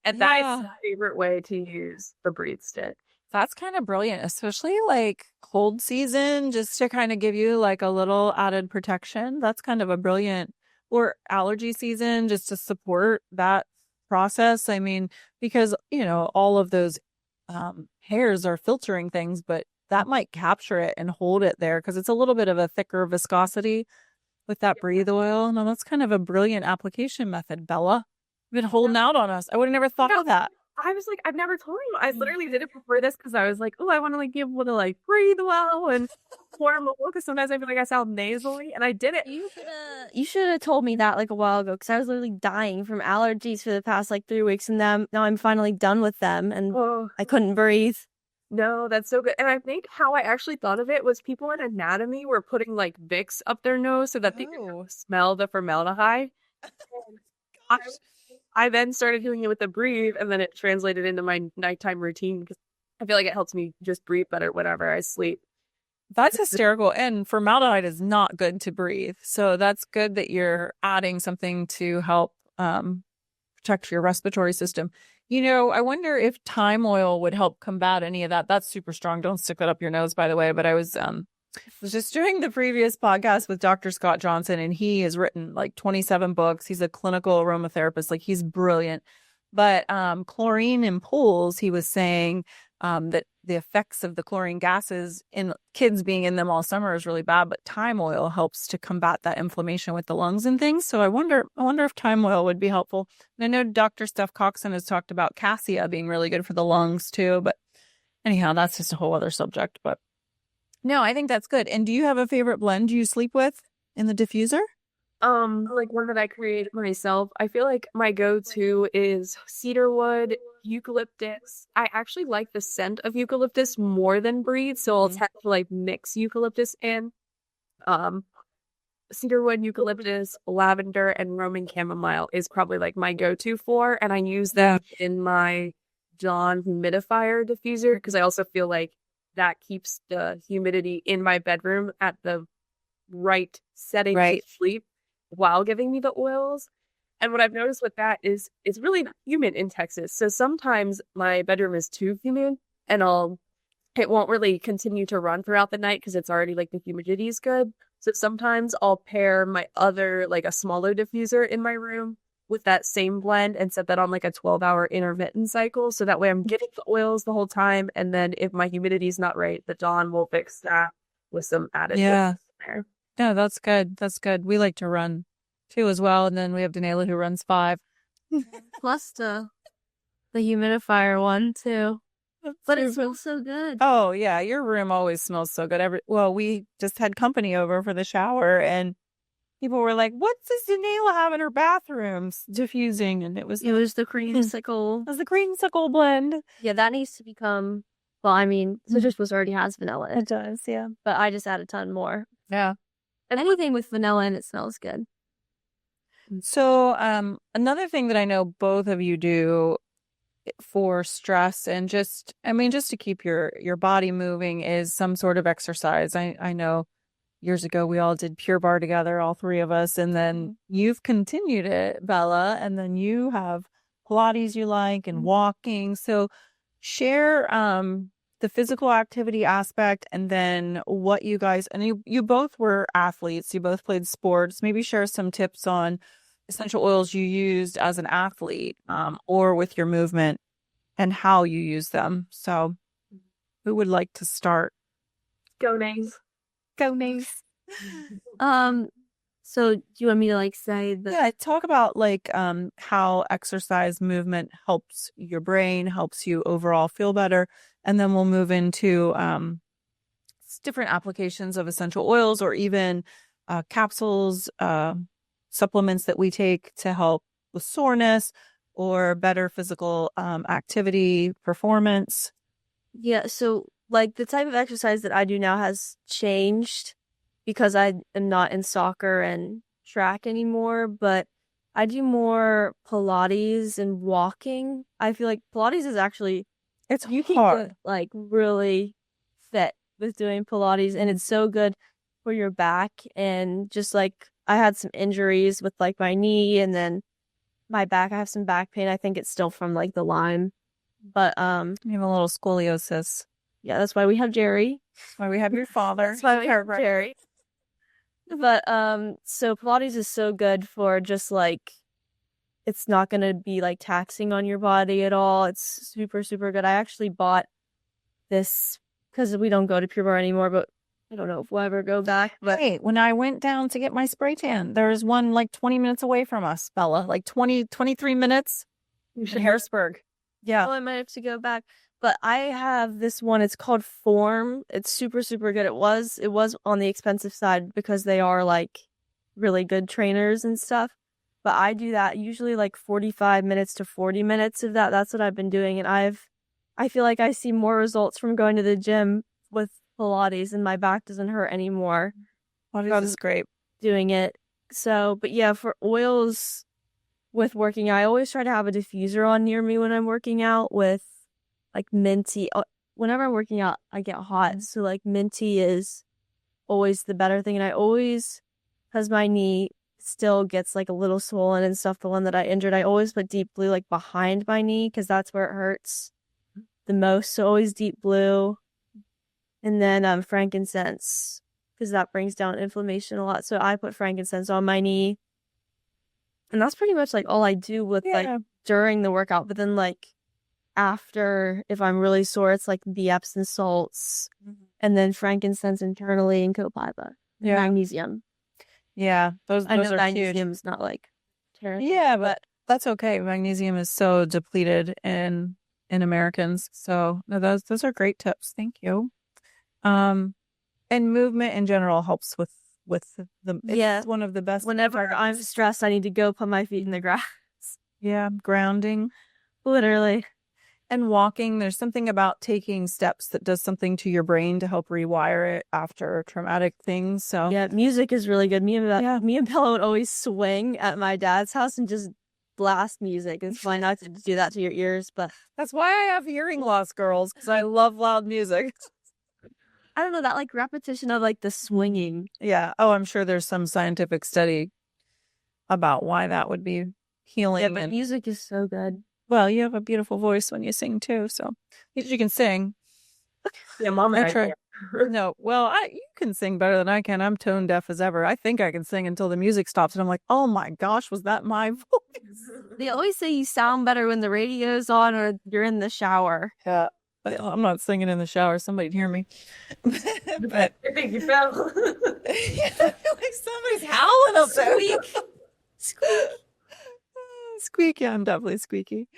And that is my favorite way to use the Breathe stick. That's kind of brilliant, especially like cold season, just to kind of give you like a little added protection. That's kind of a brilliant, or allergy season, just to support that process. I mean, because, all of those hairs are filtering things, but that might capture it and hold it there because it's a little bit of a thicker viscosity with that Breathe oil. No, that's kind of a brilliant application method, Bella. You've been holding out on us. I would have never thought of that. I was like, I've never told you. I literally did it before this because I was like, oh, I want to like be able to like breathe well and form a because sometimes I feel like I sound nasally, and I did it. You should have told me that like a while ago because I was literally dying from allergies for the past like 3 weeks, and now I'm finally done with them, and I couldn't breathe. No, that's so good. And I think how I actually thought of it was people in anatomy were putting like Vicks up their nose so that they could smell the formaldehyde. I then started doing it with the Breathe, and then it translated into my nighttime routine because I feel like it helps me just breathe better whenever I sleep. That's hysterical. And formaldehyde is not good to breathe. So that's good that you're adding something to help protect your respiratory system. I wonder if thyme oil would help combat any of that. That's super strong. Don't stick that up your nose, by the way. But I was just doing the previous podcast with Dr. Scott Johnson, and he has written like 27 books. He's a clinical aromatherapist. Like, he's brilliant. But chlorine in pools, he was saying that the effects of the chlorine gases in kids being in them all summer is really bad. But thyme oil helps to combat that inflammation with the lungs and things. So I wonder if thyme oil would be helpful. And I know Dr. Steph Coxon has talked about cassia being really good for the lungs too. But anyhow, that's just a whole other subject. But no, I think that's good. And do you have a favorite blend you sleep with in the diffuser? Like one that I created myself. I feel like my go-to is cedarwood, eucalyptus. I actually like the scent of eucalyptus more than Breathe, so I'll tend to like mix eucalyptus in. Cedarwood, eucalyptus, lavender, and Roman chamomile is probably like my go-to for, and I use them in my Dawn humidifier diffuser because I also feel like that keeps the humidity in my bedroom at the right setting to sleep while giving me the oils. And what I've noticed with that is it's really humid in Texas. So sometimes my bedroom is too humid and it won't really continue to run throughout the night because it's already like the humidity is good. So sometimes I'll pair my other, like a smaller diffuser in my room with that same blend and set that on like a 12-hour intermittent cycle. So that way I'm getting the oils the whole time. And then if my humidity is not right, the Dawn will fix that with some added there. No, that's good. That's good. We like to run 2 as well. And then we have Danayla who runs 5. Plus the humidifier one too. But it smells so good. Oh yeah, your room always smells so good. We just had company over for the shower, and people were like, "What does Danayla have in her bathrooms diffusing?" And it was the creamsicle. It was the creamsicle blend. Yeah, that needs to become. Well, I mean, Citrus Bliss already has vanilla. It does, yeah. But I just add a ton more. Yeah. And anything with vanilla in it smells good. So, another thing that I know both of you do for stress and just to keep your body moving is some sort of exercise. I know years ago we all did Pure Barre together, all three of us, and then you've continued it, Bella, and then you have Pilates you like and walking. So share the physical activity aspect, and then what you guys, and you both were athletes, you both played sports. Maybe share some tips on essential oils you used as an athlete or with your movement and how you use them. So who would like to start? Go names. Go names. So do you want me to say the... Yeah, talk about how exercise movement helps your brain, helps you overall feel better. And then we'll move into different applications of essential oils or even capsules, supplements that we take to help with soreness or better physical activity performance. Yeah, so the type of exercise that I do now has changed because I am not in soccer and track anymore, but I do more Pilates and walking. I feel like Pilates is actually, you can get really fit with doing Pilates, and it's so good for your back. And just I had some injuries with my knee and then my back. I have some back pain. I think it's still from the Lyme, but you have a little scoliosis. Yeah, that's why we have Jerry. That's why we have your father. That's why we have Jerry. But so Pilates is so good for just it's not gonna be taxing on your body at all. It's super, super good. I actually bought this because we don't go to Pure Barre anymore, but I don't know if we'll ever go back. But hey, when I went down to get my spray tan, there's one 20 minutes away from us, Bella. 23 minutes in Harrisburg. Yeah. Oh, I might have to go back. But I have this one. It's called Form. It's super, super good. It was on the expensive side because they are really good trainers and stuff. But I do that usually 45 minutes to 40 minutes of that. That's what I've been doing. And I feel like I see more results from going to the gym with Pilates, and my back doesn't hurt anymore. Pilates is great. Doing it. So, but yeah, for oils with working out, I always try to have a diffuser on near me when I'm working out with minty. Whenever I'm working out, I get hot. So minty is always the better thing. And I always, because my knee still gets a little swollen and stuff, the one that I injured, I always put deep blue behind my knee because that's where it hurts the most. So always deep blue. And then frankincense, because that brings down inflammation a lot. So I put frankincense on my knee. And that's pretty much all I do with during the workout. But then after, if I'm really sore, it's the Epsom salts and then frankincense internally and copaiba. Yeah. Magnesium. Yeah. Those I know are magnesium's huge. not terrible. Yeah, but that's okay. Magnesium is so depleted in Americans. So no, those are great tips. Thank you. And movement in general helps with it's one of the best. Whenever I'm stressed, I need to go put my feet in the grass. Yeah, grounding. Literally. And walking, there's something about taking steps that does something to your brain to help rewire it after traumatic things. So yeah, music is really good. Me and Bella would always swing at my dad's house and just blast music. It's fine not to do that to your ears, but that's why I have hearing loss, girls, because I love loud music. I don't know, that repetition of the swinging. Yeah. Oh, I'm sure there's some scientific study about why that would be healing. Yeah, but music is so good. Well, you have a beautiful voice when you sing too, so you can sing. Yeah, Mom. No, well, you can sing better than I can. I'm tone deaf as ever. I think I can sing until the music stops, and I'm like, oh my gosh, was that my voice? They always say you sound better when the radio's on or you're in the shower. Yeah, but I'm not singing in the shower. Somebody'd hear me. But I think you fell. Somebody's howling up there. Squeak. Squeaky. I'm definitely squeaky.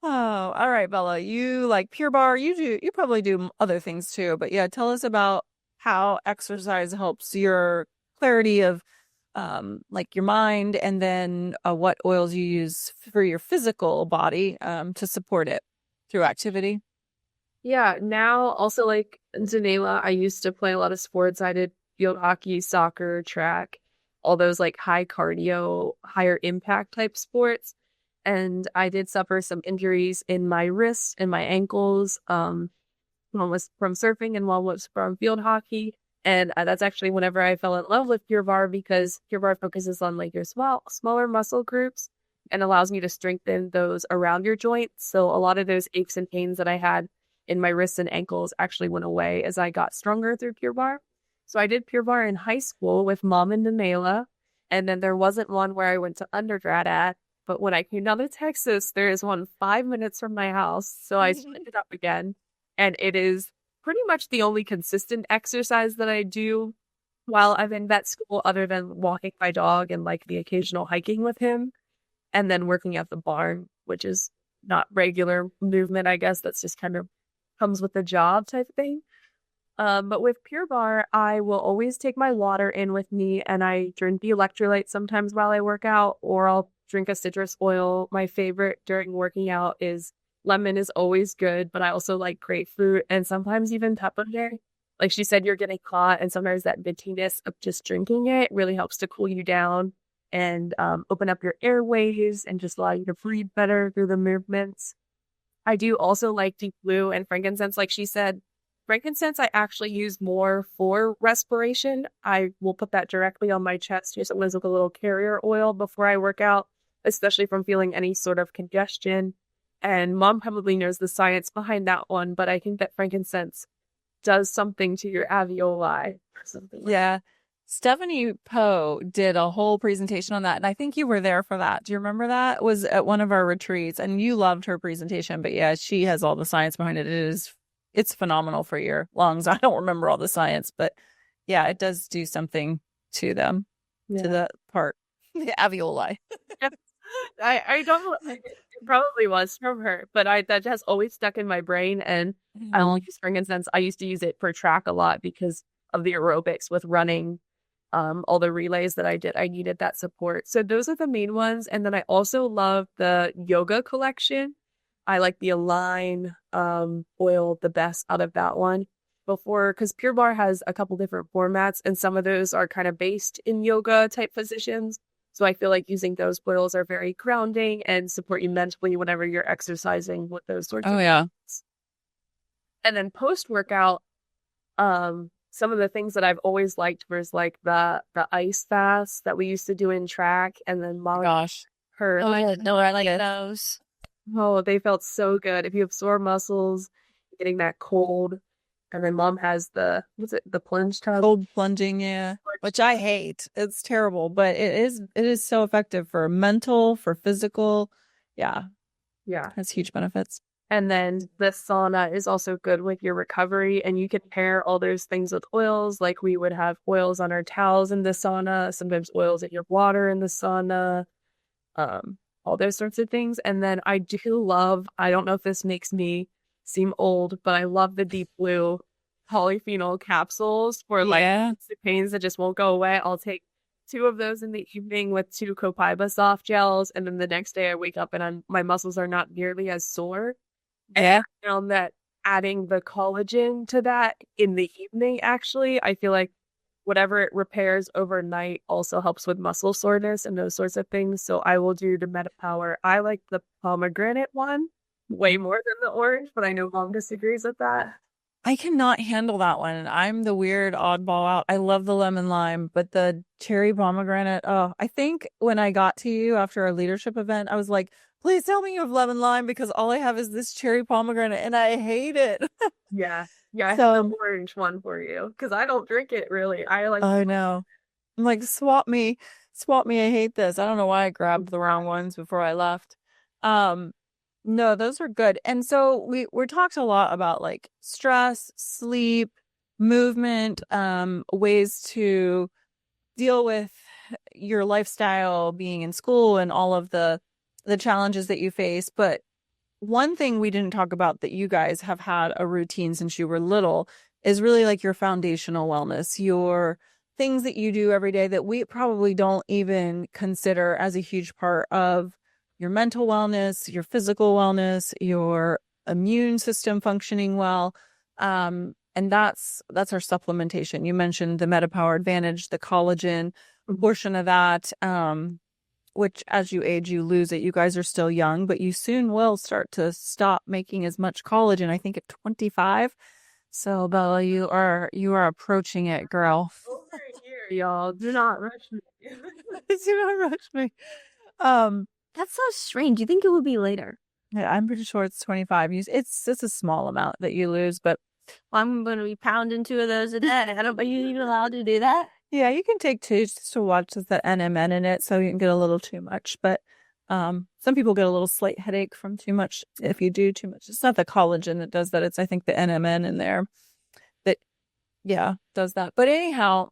Oh, all right, Bella. You like Pure Barre. You probably do other things too. But yeah, tell us about how exercise helps your clarity of like your mind, and then what oils you use for your physical body to support it through activity. Yeah, now also like Danayla, I used to play a lot of sports. I did field hockey, soccer, track, all those like high cardio, higher impact type sports. And I did suffer some injuries in my wrists and my ankles. One was from surfing and one was from field hockey. And that's actually whenever I fell in love with Pure Barre, because Pure Barre focuses on like your smaller muscle groups and allows me to strengthen those around your joints. So a lot of those aches and pains that I had in my wrists and ankles actually went away as I got stronger through Pure Barre. So I did Pure Barre in high school with Mom and Danayla. And then there wasn't one where I went to undergrad at. But when I came down to Texas, there is one 5 minutes from my house. So I split it up again. And it is pretty much the only consistent exercise that I do while I'm in vet school, other than walking my dog and like the occasional hiking with him, and then working at the barn, which is not regular movement, I guess. That's just kind of comes with the job type thing. But with Pure Barre, I will always take my water in with me, and I drink the electrolytes sometimes while I work out, or I'll drink a citrus oil. My favorite during working out is lemon is always good, but I also like grapefruit and sometimes even peppermint. Like she said, you're getting caught, and sometimes that bitchiness of just drinking it really helps to cool you down and open up your airways and just allow you to breathe better through the movements. I do also like deep blue and frankincense, like she said. Frankincense, I actually use more for respiration. I will put that directly on my chest, use it as like a little carrier oil before I work out, especially from feeling any sort of congestion. And Mom probably knows the science behind that one, but I think that frankincense does something to your alveoli or something. Yeah. Stephanie Poe did a whole presentation on that, and I think you were there for that. Do you remember that? It was at one of our retreats, and you loved her presentation. But yeah, she has all the science behind it. It's phenomenal for your lungs. I don't remember all the science, but yeah, it does do something to them, to the part, the alveoli. I don't know. It probably was from her, but that has always stuck in my brain. And I only use frankincense. I used to use it for track a lot because of the aerobics with running. All the relays that I did, I needed that support. So those are the main ones. And then I also love the yoga collection. I like the Align oil the best out of that one. Because Pure Barre has a couple different formats, and some of those are kind of based in yoga type positions. So I feel like using those oils are very grounding and support you mentally whenever you're exercising with those sorts of things. And then post-workout, some of the things that I've always liked was like the ice fast that we used to do in track, and then Molly, her. Oh, I know I like those. Oh, they felt so good. If you have sore muscles, getting that cold. And then Mom has the plunge tub? Cold plunging, yeah. Which I hate. It's terrible, but it is so effective for mental, for physical. Yeah. Yeah. Has huge benefits. And then the sauna is also good with your recovery, and you can pair all those things with oils. Like we would have oils on our towels in the sauna, sometimes oils in your water in the sauna. All those sorts of things. And then I do love, I don't know if this makes me seem old, but I love the deep blue polyphenol capsules for like the pains that just won't go away. I'll take 2 of those in the evening with 2 Copaiba soft gels, and then the next day I wake up and my muscles are not nearly as sore. Yeah. And I found that adding the collagen to that in the evening, actually, I feel like whatever it repairs overnight also helps with muscle soreness and those sorts of things. So I will do the MetaPower. I like the pomegranate one way more than the orange, but I know Mom disagrees with that. I cannot handle that one. I'm the weird oddball out. I love the lemon lime, but the cherry pomegranate. Oh, I think when I got to you after our leadership event, I was like, please tell me you have lemon lime, because all I have is this cherry pomegranate and I hate it. Yeah. Yeah, I have the orange one for you, because I don't drink it really. I know. I'm like, swap me. I hate this. I don't know why I grabbed the wrong ones before I left. No, those are good. And so we're talked a lot about like stress, sleep, movement, ways to deal with your lifestyle, being in school and all of the challenges that you face. But one thing we didn't talk about that you guys have had a routine since you were little is really like your foundational wellness, your things that you do every day that we probably don't even consider as a huge part of your mental wellness, your physical wellness, your immune system functioning well. And that's our supplementation. You mentioned the MetaPower Advantage, the collagen portion of that, which as you age, you lose it. You guys are still young, but you soon will start to stop making as much collagen, I think at 25. So Bella, you are approaching it, girl. Over here, y'all. Do not rush me. Do not rush me. That's so strange. You think it would be later? Yeah, I'm pretty sure it's 25. It's a small amount that you lose, but I'm going to be pounding 2 of those a day. I don't. Are you even allowed to do that? yeah, you can take 2 just to watch the NMN in it, so you can get a little too much. But some people get a little slight headache from too much if you do too much. It's not the collagen that does that. It's, I think, the NMN in there that, yeah, does that. But anyhow,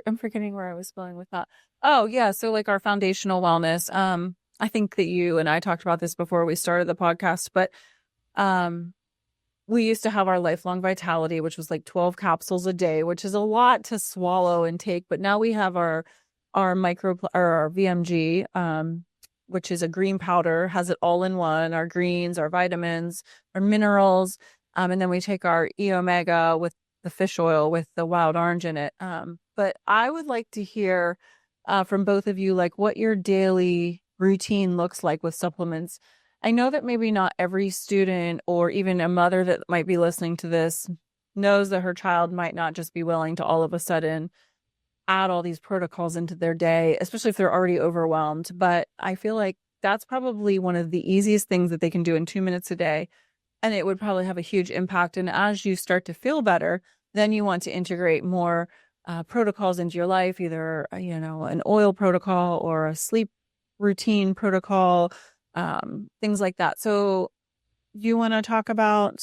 I'm forgetting where I was going with that. Oh, yeah. So like our foundational wellness. I think that you and I talked about this before we started the podcast, but we used to have our lifelong vitality, which was like 12 capsules a day, which is a lot to swallow and take. But now we have our VMG, which is a green powder, has it all in one, our greens, our vitamins, our minerals. And then we take our E Omega with the fish oil with the wild orange in it. But I would like to hear from both of you, like what your daily routine looks like with supplements. I know that maybe not every student or even a mother that might be listening to this knows that her child might not just be willing to all of a sudden add all these protocols into their day, especially if they're already overwhelmed. But I feel like that's probably one of the easiest things that they can do in 2 minutes a day. And it would probably have a huge impact. And as you start to feel better, then you want to integrate more protocols into your life, either, an oil protocol or a sleep routine protocol, things like that. So do you want to talk about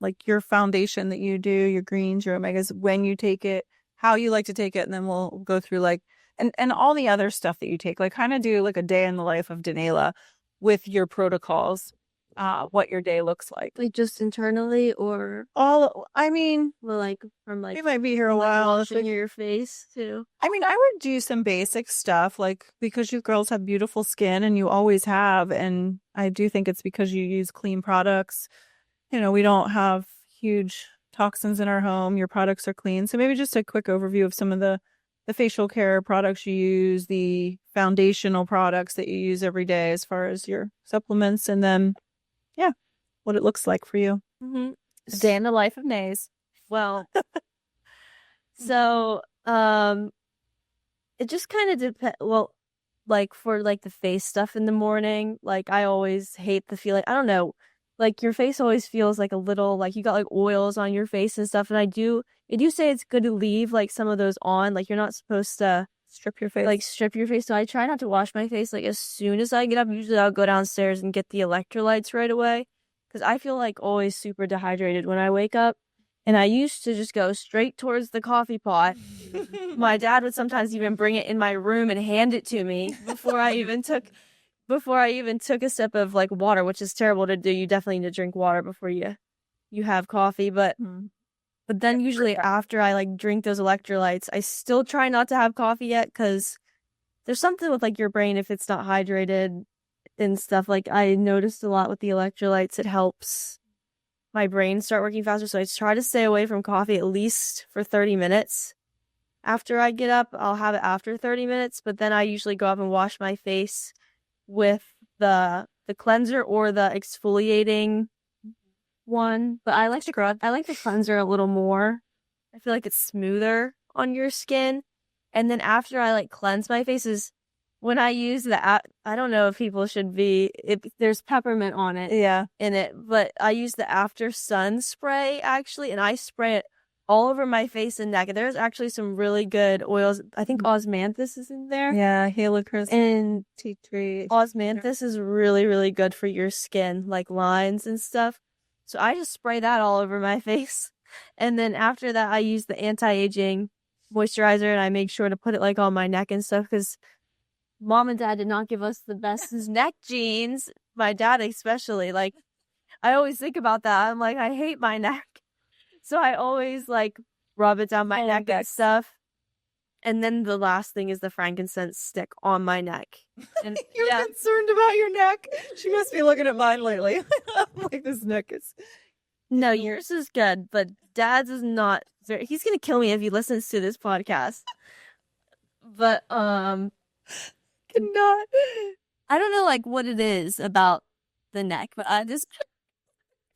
like your foundation that you do, your greens, your omegas, when you take it, how you like to take it, and then we'll go through like and all the other stuff that you take, like kind of do like a day in the life of Danayla with your protocols, what your day looks like. Like just internally, or well, like from like we might be here a while. washing your face too. I would do some basic stuff, like because you girls have beautiful skin and you always have. And I do think it's because you use clean products. We don't have huge toxins in our home. Your products are clean. So maybe just a quick overview of some of the facial care products you use, the foundational products that you use every day as far as your supplements, and then, yeah, what it looks like for you. Mm-hmm. A day in the life of Nays. Well, so it just kind of depends. Well, like for like the face stuff in the morning, like I always hate the feeling. I don't know, like your face always feels like a little like you got like oils on your face and stuff. And I do say it's good to leave like some of those on. Like you're not supposed to strip your face. So I try not to wash my face like as soon as I get up. Usually I'll go downstairs and get the electrolytes right away because I feel like always super dehydrated when I wake up. And I used to just go straight towards the coffee pot. My dad would sometimes even bring it in my room and hand it to me before I even took a sip of like water, which is terrible to do. You definitely need to drink water before you have coffee. But then usually after I like drink those electrolytes, I still try not to have coffee yet because there's something with like your brain if it's not hydrated and stuff. Like I noticed a lot with the electrolytes, it helps my brain start working faster. So I try to stay away from coffee at least for 30 minutes. After I get up, I'll have it after 30 minutes, but then I usually go up and wash my face with the cleanser or the exfoliating one. But I like the cleanser a little more. I feel like it's smoother on your skin. And then after I like cleanse my face is when I use I don't know if people should be, there's peppermint on it. Yeah. In it, but I use the after sun spray actually, and I spray it all over my face and neck. There's actually some really good oils. I think osmanthus is in there. Yeah, helichrysum and tea tree. Osmanthus is really, really good for your skin, like lines and stuff. So I just spray that all over my face. And then after that, I use the anti-aging moisturizer, and I make sure to put it like on my neck and stuff because mom and dad did not give us the best neck jeans. My dad especially. Like, I always think about that. I'm like, I hate my neck. So I always like rub it down my neck and stuff. And then the last thing is the frankincense stick on my neck. And You're concerned about your neck. She must be looking at mine lately. I'm like, this neck is. No, yours is good, but dad's is not. He's gonna kill me if he listens to this podcast. But Cannot. I don't know like what it is about the neck, but I just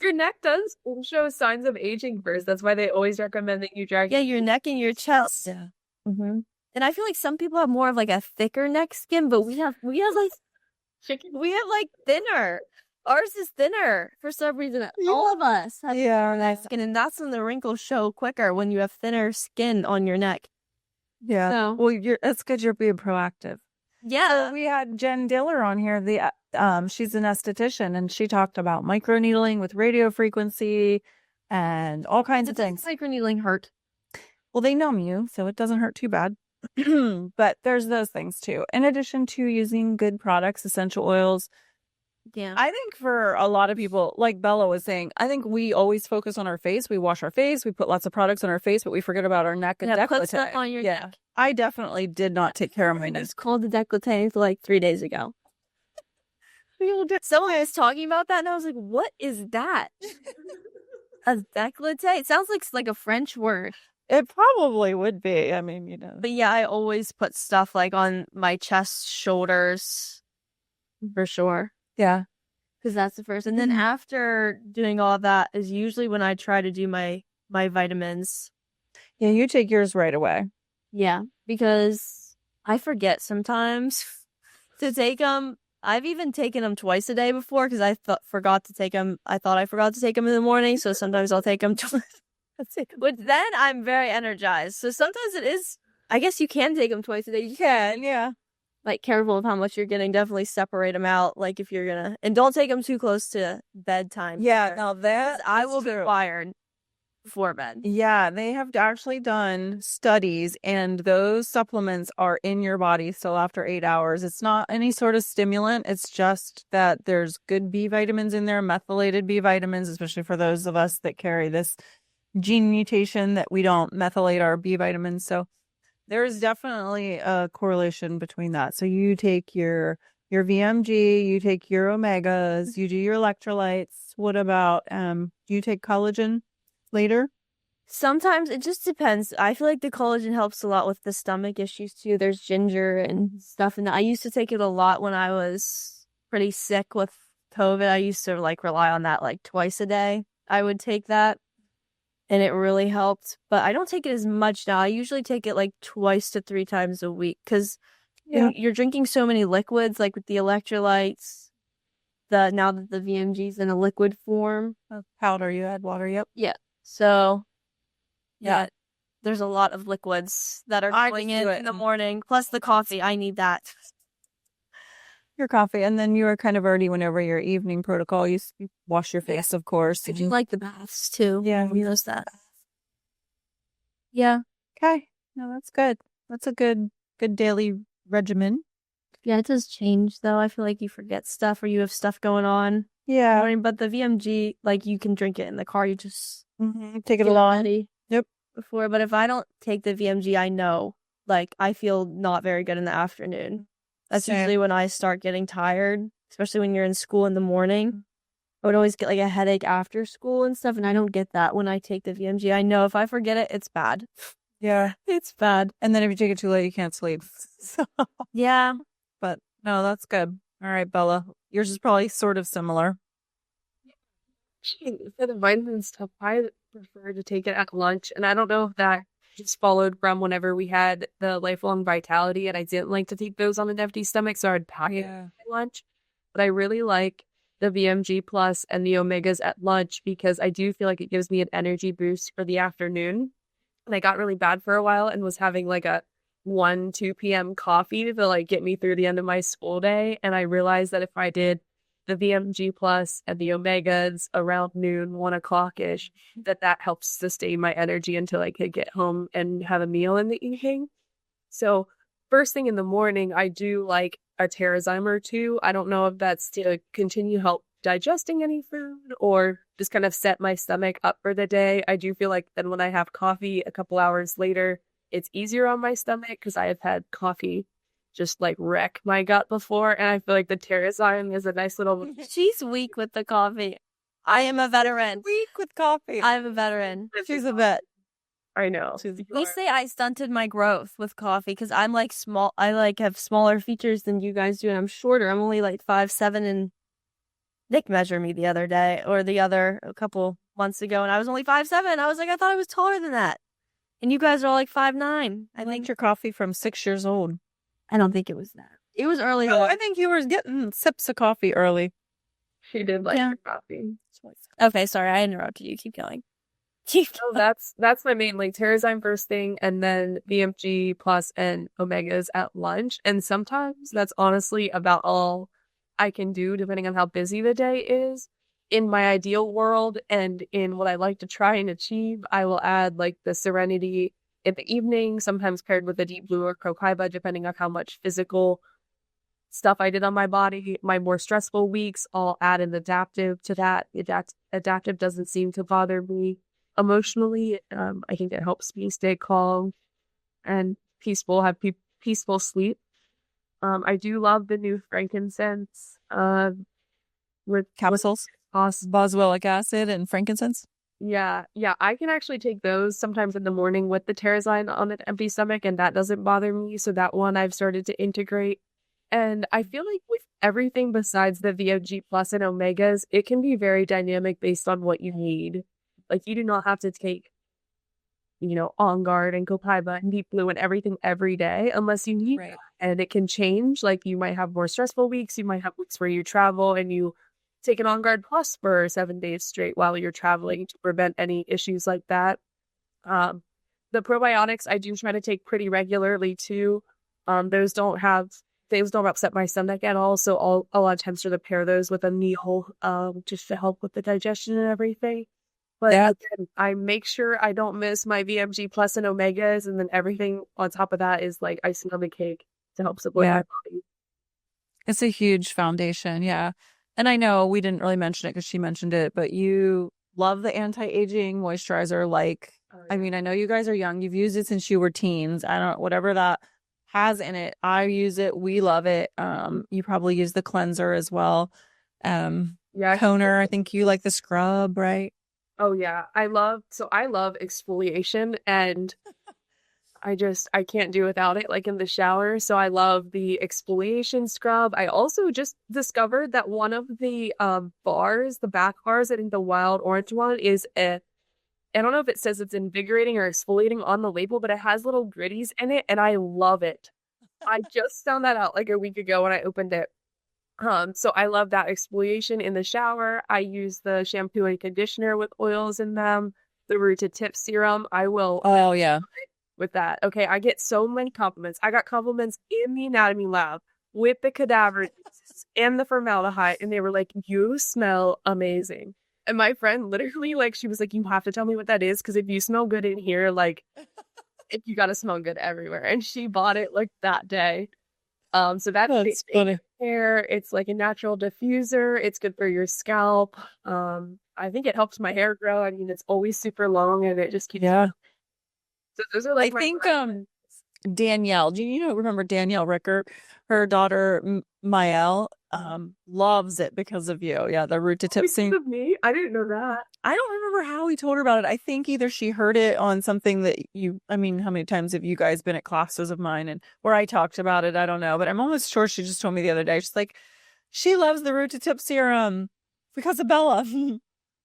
Your neck does show signs of aging first. That's why they always recommend that you drag. yeah, your neck and your chest. Yeah. Mm-hmm. And I feel like some people have more of like a thicker neck skin, but we have like thinner. Ours is thinner for some reason. All of us have thinner neck skin, and that's when the wrinkles show quicker when you have thinner skin on your neck. Yeah. So, Well, that's good. You're being proactive. yeah. We had Jen Diller on here. She's an esthetician, and she talked about microneedling with radio frequency and all kinds of things. Microneedling hurt. Well, they numb you, so it doesn't hurt too bad. But there's those things too. In addition to using good products, essential oils. Yeah. I think for a lot of people, like Bella was saying, I think we always focus on our face. We wash our face. We put lots of products on our face, but we forget about our neck and Put décolleté. stuff on your neck. I definitely did not take care of my neck. It's called the décolleté until like 3 days ago. Someone was talking about that, and I was like, what is that? A décolleté? It sounds like a French word. It probably would be. I mean, But yeah, I always put stuff like on my chest, shoulders, for sure. Yeah. Because that's the first. And then after doing all that is usually when I try to do my vitamins. Yeah, you take yours right away. Yeah, because I forget sometimes to take them. I've even taken them twice a day before because I forgot to take them. I thought I forgot to take them in the morning, so sometimes I'll take them twice. But then I'm very energized. So sometimes it is. I guess you can take them twice a day. You can, yeah. Like, careful of how much you're getting. Definitely separate them out. Like, if you're gonna, and don't take them too close to bedtime. Yeah, now that I will be wired before bed. Yeah, they have actually done studies, and those supplements are in your body still after 8 hours. It's not any sort of stimulant. It's just that there's good B vitamins in there, methylated B vitamins, especially for those of us that carry this gene mutation that we don't methylate our B vitamins. So there's definitely a correlation between that. So you take your VMG, you take your omegas, you do your electrolytes. What about do you take collagen later? Sometimes it just depends. I feel like the collagen helps a lot with the stomach issues too. There's ginger and stuff in that. I used to take it a lot when I was pretty sick with COVID. I used to like rely on that like twice a day. I would take that. And it really helped. But I don't take it as much now. I usually take it like 2 to 3 times a week because you're drinking so many liquids, like with the electrolytes. Now that the VMG's in a liquid form. Powder, you add water, yep. Yeah. So, yeah, there's a lot of liquids that are going in the morning. Plus the coffee. I need that. Your coffee. And then you were kind of already went over your evening protocol. You wash your face, of course. I do like the baths too. Yeah. We use that. Yeah. Okay. No, that's good. That's a good daily regimen. Yeah, it does change though. I feel like you forget stuff or you have stuff going on. Yeah. I mean, but the VMG, like you can drink it in the car. You just take it along. Yep. Before, but if I don't take the VMG, I know like I feel not very good in the afternoon. That's usually when I start getting tired, especially when you're in school in the morning. I would always get like a headache after school and stuff, and I don't get that when I take the VMG. I know if I forget it, it's bad. Yeah. It's bad. And then if you take it too late, you can't sleep. So, yeah. But no, that's good. All right, Bella. Yours is probably sort of similar. For the vitamin stuff, I prefer to take it at lunch. And I don't know if that just followed from whenever we had the lifelong vitality and I didn't like to take those on an empty stomach, so I'd pack it at lunch. But I really like the VMG Plus and the Omegas at lunch because I do feel like it gives me an energy boost for the afternoon. And I got really bad for a while and was having like a 2 p.m. coffee to like get me through the end of my school day. And I realized that if I did the VMG Plus and the Omegas around noon, 1 o'clock-ish, that helps sustain my energy until I could get home and have a meal in the evening. So first thing in the morning, I do like a Terrazyme or two. I don't know if that's to continue help digesting any food or just kind of set my stomach up for the day. I do feel like then when I have coffee a couple hours later, it's easier on my stomach because I have had coffee just like wreck my gut before. And I feel like the Terrazyme is a nice little. She's weak with the coffee. I am a veteran. Weak with coffee. I'm a veteran. She's a vet. I know. They say I stunted my growth with coffee because I'm like small. I like have smaller features than you guys do, and I'm shorter. I'm only like 5'7", and Nick measured me the other day or a couple months ago, and I was only 5'7". I was like, I thought I was taller than that, and you guys are all like 5'9". I think your coffee from 6 years old. I don't think it was that. It was early. No, I think you were getting sips of coffee early. She did like her coffee. Okay, sorry, I interrupted you. Keep going. No, that's my main, like Terrazyme first thing, and then BMG plus and omegas at lunch. And sometimes that's honestly about all I can do, depending on how busy the day is. In my ideal world and in what I like to try and achieve, I will add like the Serenity in the evening, sometimes paired with a Deep Blue or Kruba, depending on how much physical stuff I did on my body. My more stressful weeks, I'll add an adaptive to that. Adaptive doesn't seem to bother me emotionally. I think it helps me stay calm and peaceful, have peaceful sleep. I do love the new frankincense with Capsules, boswellic acid and frankincense. Yeah, I can actually take those sometimes in the morning with the Terrazyme on an empty stomach, and that doesn't bother me. So that one I've started to integrate. And I feel like with everything besides the VMG plus and omegas, it can be very dynamic based on what you need. Like, you do not have to take, On Guard and Kruba and Deep Blue and everything every day unless you need it. And it can change. Like, you might have more stressful weeks. You might have weeks where you travel and you take an On Guard Plus for 7 days straight while you're traveling to prevent any issues like that. The probiotics I do try to take pretty regularly too. Those don't upset my stomach at all. So I'll attempt to pair those with a meal just to help with the digestion and everything. But again, I make sure I don't miss my VMG plus and omegas, and then everything on top of that is like icing on the cake to help support my body. It's a huge foundation, yeah. And I know we didn't really mention it because she mentioned it, but you love the anti-aging moisturizer. Like, I mean, I know you guys are young. You've used it since you were teens. I don't, whatever that has in it. I use it. We love it. You probably use the cleanser as well. Toner. I think you like the scrub, right? Oh yeah. I love exfoliation, and I can't do without it, like in the shower. So I love the exfoliation scrub. I also just discovered that one of the bars, the back bars, I think the wild orange one is I don't know if it says it's invigorating or exfoliating on the label, but it has little gritties in it, and I love it. I just found that out like a week ago when I opened it. So I love that exfoliation in the shower. I use the shampoo and conditioner with oils in them. The root to tip serum, I will. Oh yeah. With that. Okay, I get so many compliments. I got compliments in the anatomy lab with the cadaver and the formaldehyde, and they were like, "You smell amazing." And my friend literally, like, she was like, "You have to tell me what that is, because if you smell good in here, like, if you gotta smell good everywhere." And she bought it like that day. So that's funny. Hair. It's like a natural diffuser. It's good for your scalp. I think it helps my hair grow. I mean, it's always super long, and it just keeps. Yeah. So those are like I think Danielle, do you remember Danielle Ricker? Her daughter Mael loves it because of you. Yeah, the root to tip because of me? I didn't know that. I don't remember how we told her about it. I think either she heard it on something that how many times have you guys been at classes of mine and where I talked about it? I don't know, but I'm almost sure she just told me the other day. She's like, she loves the root to tip serum because of Bella.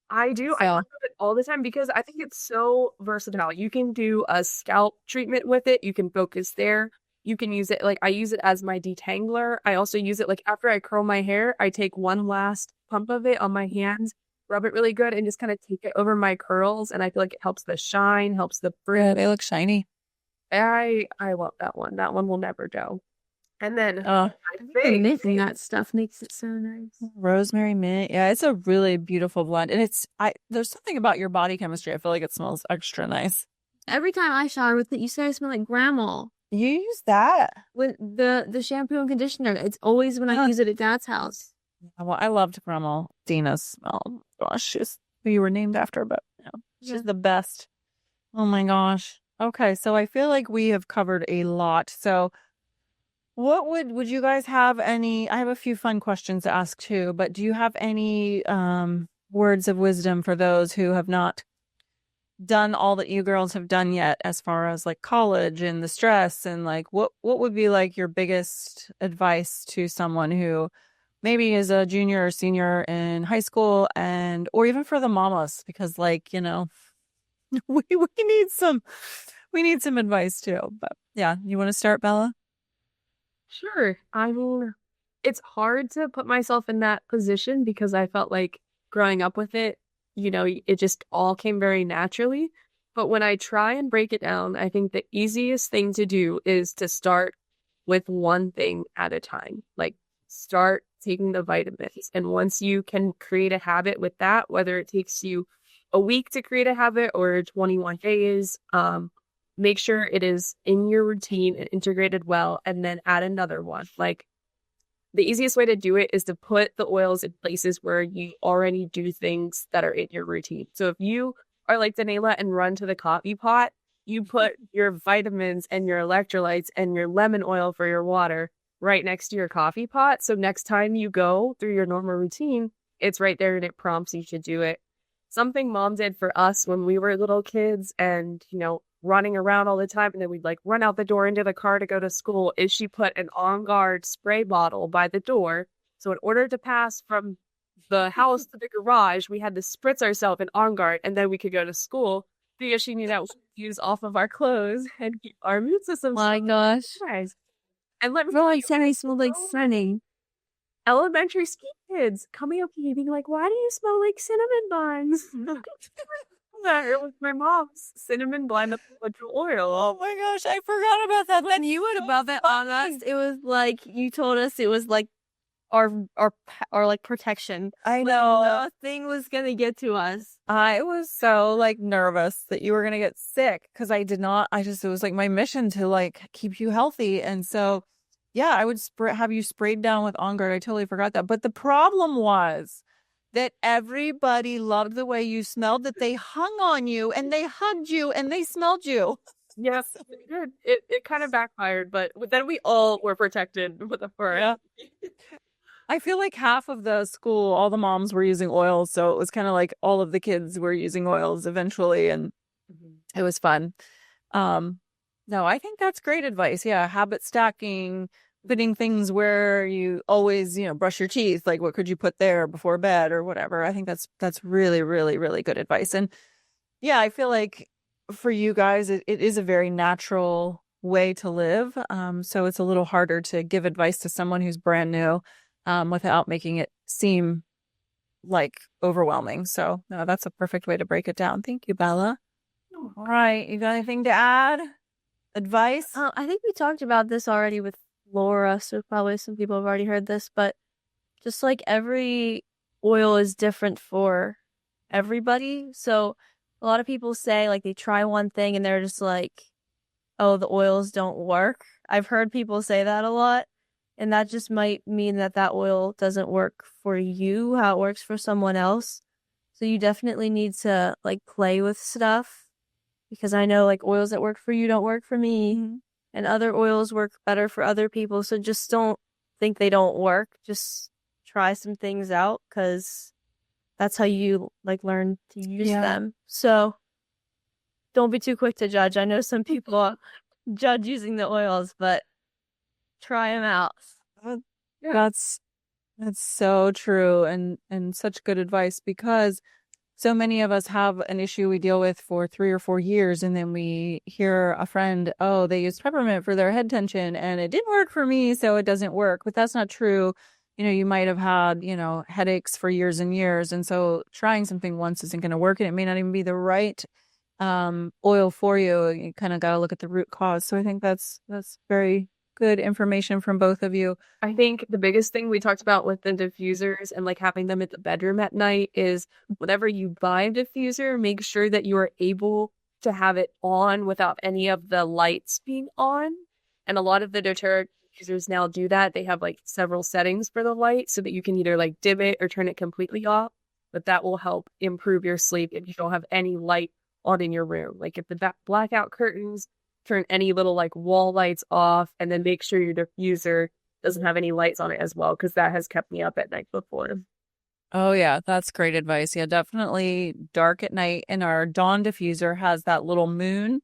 I do. I love it all the time because I think it's so versatile. You can do a scalp treatment with it. You can focus there. You can use it, like I use it as my detangler. I also use it like after I curl my hair, I take one last pump of it on my hands, rub it really good, and just kind of take it over my curls. And I feel like it helps the shine, helps the frizz. Yeah, they look shiny. I love that one. That one will never go. And then making that stuff makes it so nice. Rosemary mint. Yeah, it's a really beautiful blend. And there's something about your body chemistry. I feel like it smells extra nice. Every time I shower with it, you say I smell like grandma. You use that? With the shampoo and conditioner. It's always when I use it at Dad's house. Well, I loved Grandma Dina's smell. Oh, gosh, she's who you were named after, but she's the best. Oh my gosh. Okay, so I feel like we have covered a lot. So what would you guys have any, I have a few fun questions to ask too, but do you have any words of wisdom for those who have not done all that you girls have done yet, as far as like college and the stress, and like what would be like your biggest advice to someone who maybe is a junior or senior in high school, and or even for the mamas, because like, we need some advice too. But yeah, you want to start, Bella? Sure. I mean, it's hard to put myself in that position because I felt like growing up with it, it just all came very naturally. But when I try and break it down, I think the easiest thing to do is to start with one thing at a time. Like, start taking the vitamins. And once you can create a habit with that, whether it takes you a week to create a habit or 21 days, make sure it is in your routine and integrated well, and then add another one. Like, the easiest way to do it is to put the oils in places where you already do things that are in your routine. So if you are like Danayla and run to the coffee pot, you put your vitamins and your electrolytes and your lemon oil for your water right next to your coffee pot. So next time you go through your normal routine, it's right there and it prompts you to do it. Something Mom did for us when we were little kids and, running around all the time, and then we'd like run out the door into the car to go to school, is she put an On Guard spray bottle by the door. So in order to pass from the house to the garage, we had to spritz ourselves in On Guard, and then we could go to school because she knew that we could use off of our clothes and keep our immune system. My gosh. Nice. And let me Well, I said I smelled like sunny. elementary school kids coming up to me being like, "Why do you smell like cinnamon buns?" It was my mom's cinnamon blend of oil. Oh my gosh, I forgot about that. When you would above it on us, it was like you told us it was like our like protection. I know. Nothing was gonna get to us. I was so like nervous that you were gonna get sick because it was like my mission to like keep you healthy. And so yeah, I would have you sprayed down with On Guard. I totally forgot that. But the problem was that everybody loved the way you smelled, that they hung on you and they hugged you and they smelled you. Yes, it did. It kind of backfired, but then we all were protected with a fur. Yeah. I feel like half of the school, all the moms were using oils. So it was kind of like all of the kids were using oils eventually. And it was fun. No, I think that's great advice. Yeah. Habit stacking, putting things where you always, brush your teeth. Like, what could you put there before bed or whatever? I think that's really, really, really good advice. And yeah, I feel like for you guys, it is a very natural way to live. So it's a little harder to give advice to someone who's brand new without making it seem like overwhelming. So no, that's a perfect way to break it down. Thank you, Bella. All right. You got anything to add? Advice? I think we talked about this already with Laura, so probably some people have already heard this, but just like every oil is different for everybody. So a lot of people say like they try one thing and they're just like, oh, the oils don't work. I've heard people say that a lot, and that just might mean that oil doesn't work for you how it works for someone else. So you definitely need to like play with stuff, because I know like oils that work for you don't work for me, and other oils work better for other people. So just don't think they don't work. Just try some things out, because that's how you like learn to use them. So don't be too quick to judge. I know some people judge using the oils, but try them out. That's so true, and such good advice, because so many of us have an issue we deal with for 3 or 4 years, and then we hear a friend, oh, they used peppermint for their head tension and it didn't work for me, so it doesn't work. But that's not true. You might have had, headaches for years and years. And so trying something once isn't going to work, and it may not even be the right oil for you. You kind of got to look at the root cause. So I think that's very good information from both of you. I think the biggest thing we talked about with the diffusers and like having them at the bedroom at night is whenever you buy a diffuser, make sure that you are able to have it on without any of the lights being on. And a lot of the doTERRA users now do that. They have like several settings for the light so that you can either like dim it or turn it completely off. But that will help improve your sleep if you don't have any light on in your room. Like if the blackout curtains, turn any little like wall lights off, and then make sure your diffuser doesn't have any lights on it as well, because that has kept me up at night before. Oh yeah, that's great advice. Yeah, definitely dark at night. And our dawn diffuser has that little moon,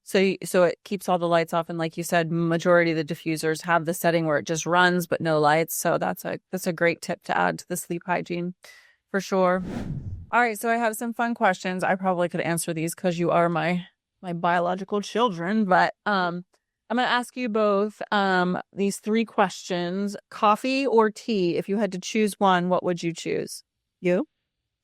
so it keeps all the lights off. And like you said, majority of the diffusers have the setting where it just runs but no lights. So that's a great tip to add to the sleep hygiene for sure. All right, so I have some fun questions. I probably could answer these because you are my biological children, but I'm going to ask you both these 3 questions. Coffee or tea? If you had to choose one, what would you choose? You?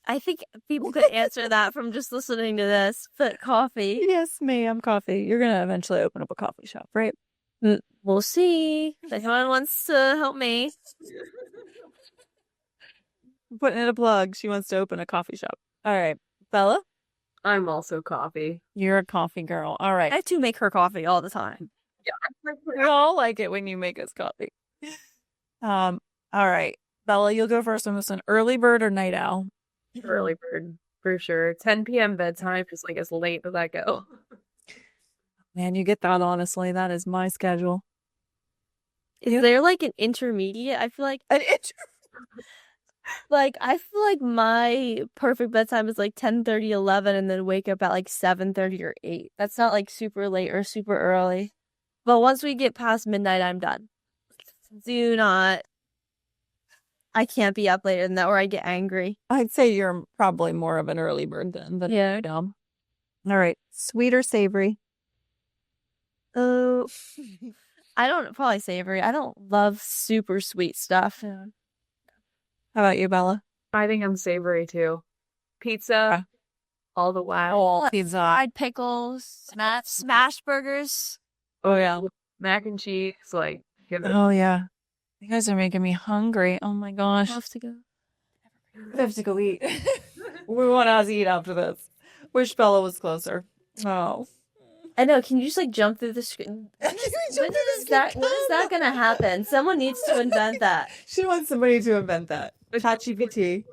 I think people could answer that from just listening to this, but coffee. Yes, ma'am, coffee. You're going to eventually open up a coffee shop, right? We'll see. If anyone wants to help me. Putting in a plug. She wants to open a coffee shop. All right. Bella? I'm also coffee. You're a coffee girl. All right. I have to make her coffee all the time. Yeah. We all like it when you make us coffee. All right. Bella, you'll go first on this one. Early bird or night owl? Early bird, for sure. 10 p.m. bedtime is like as late as I go. Man, you get that, honestly. That is my schedule. Is there like an intermediate? I feel like I feel like my perfect bedtime is like 10:30, 11, and then wake up at like 7:30 or 8. That's not like super late or super early. But once we get past midnight, I'm done. I can't be up later than that or I get angry. I'd say you're probably more of an early bird then. But Yeah. All right. Sweet or savory? Oh, probably savory. I don't love super sweet stuff. Yeah. How about you, Bella? I think I'm savory too. Pizza, all the while. Oh, pizza. Fried pickles, smash burgers. Oh, yeah. Mac and cheese, like, give it. Oh, yeah. You guys are making me hungry. Oh, my gosh. I have to go. We have to go eat. We want us to eat after this. Wish Bella was closer. Oh. I know. Can you just like jump through the screen? When is that gonna happen? Someone needs to invent that. She wants somebody to invent that. ChatGPT.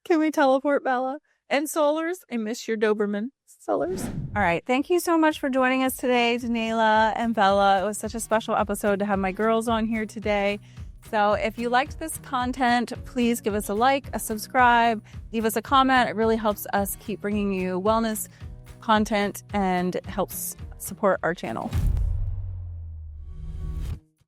Can we teleport Bella? And Solars, I miss your Doberman. Solars. All right. Thank you so much for joining us today, Danayla and Bella. It was such a special episode to have my girls on here today. So if you liked this content, please give us a like, a subscribe, leave us a comment. It really helps us keep bringing you wellness content and helps support our channel.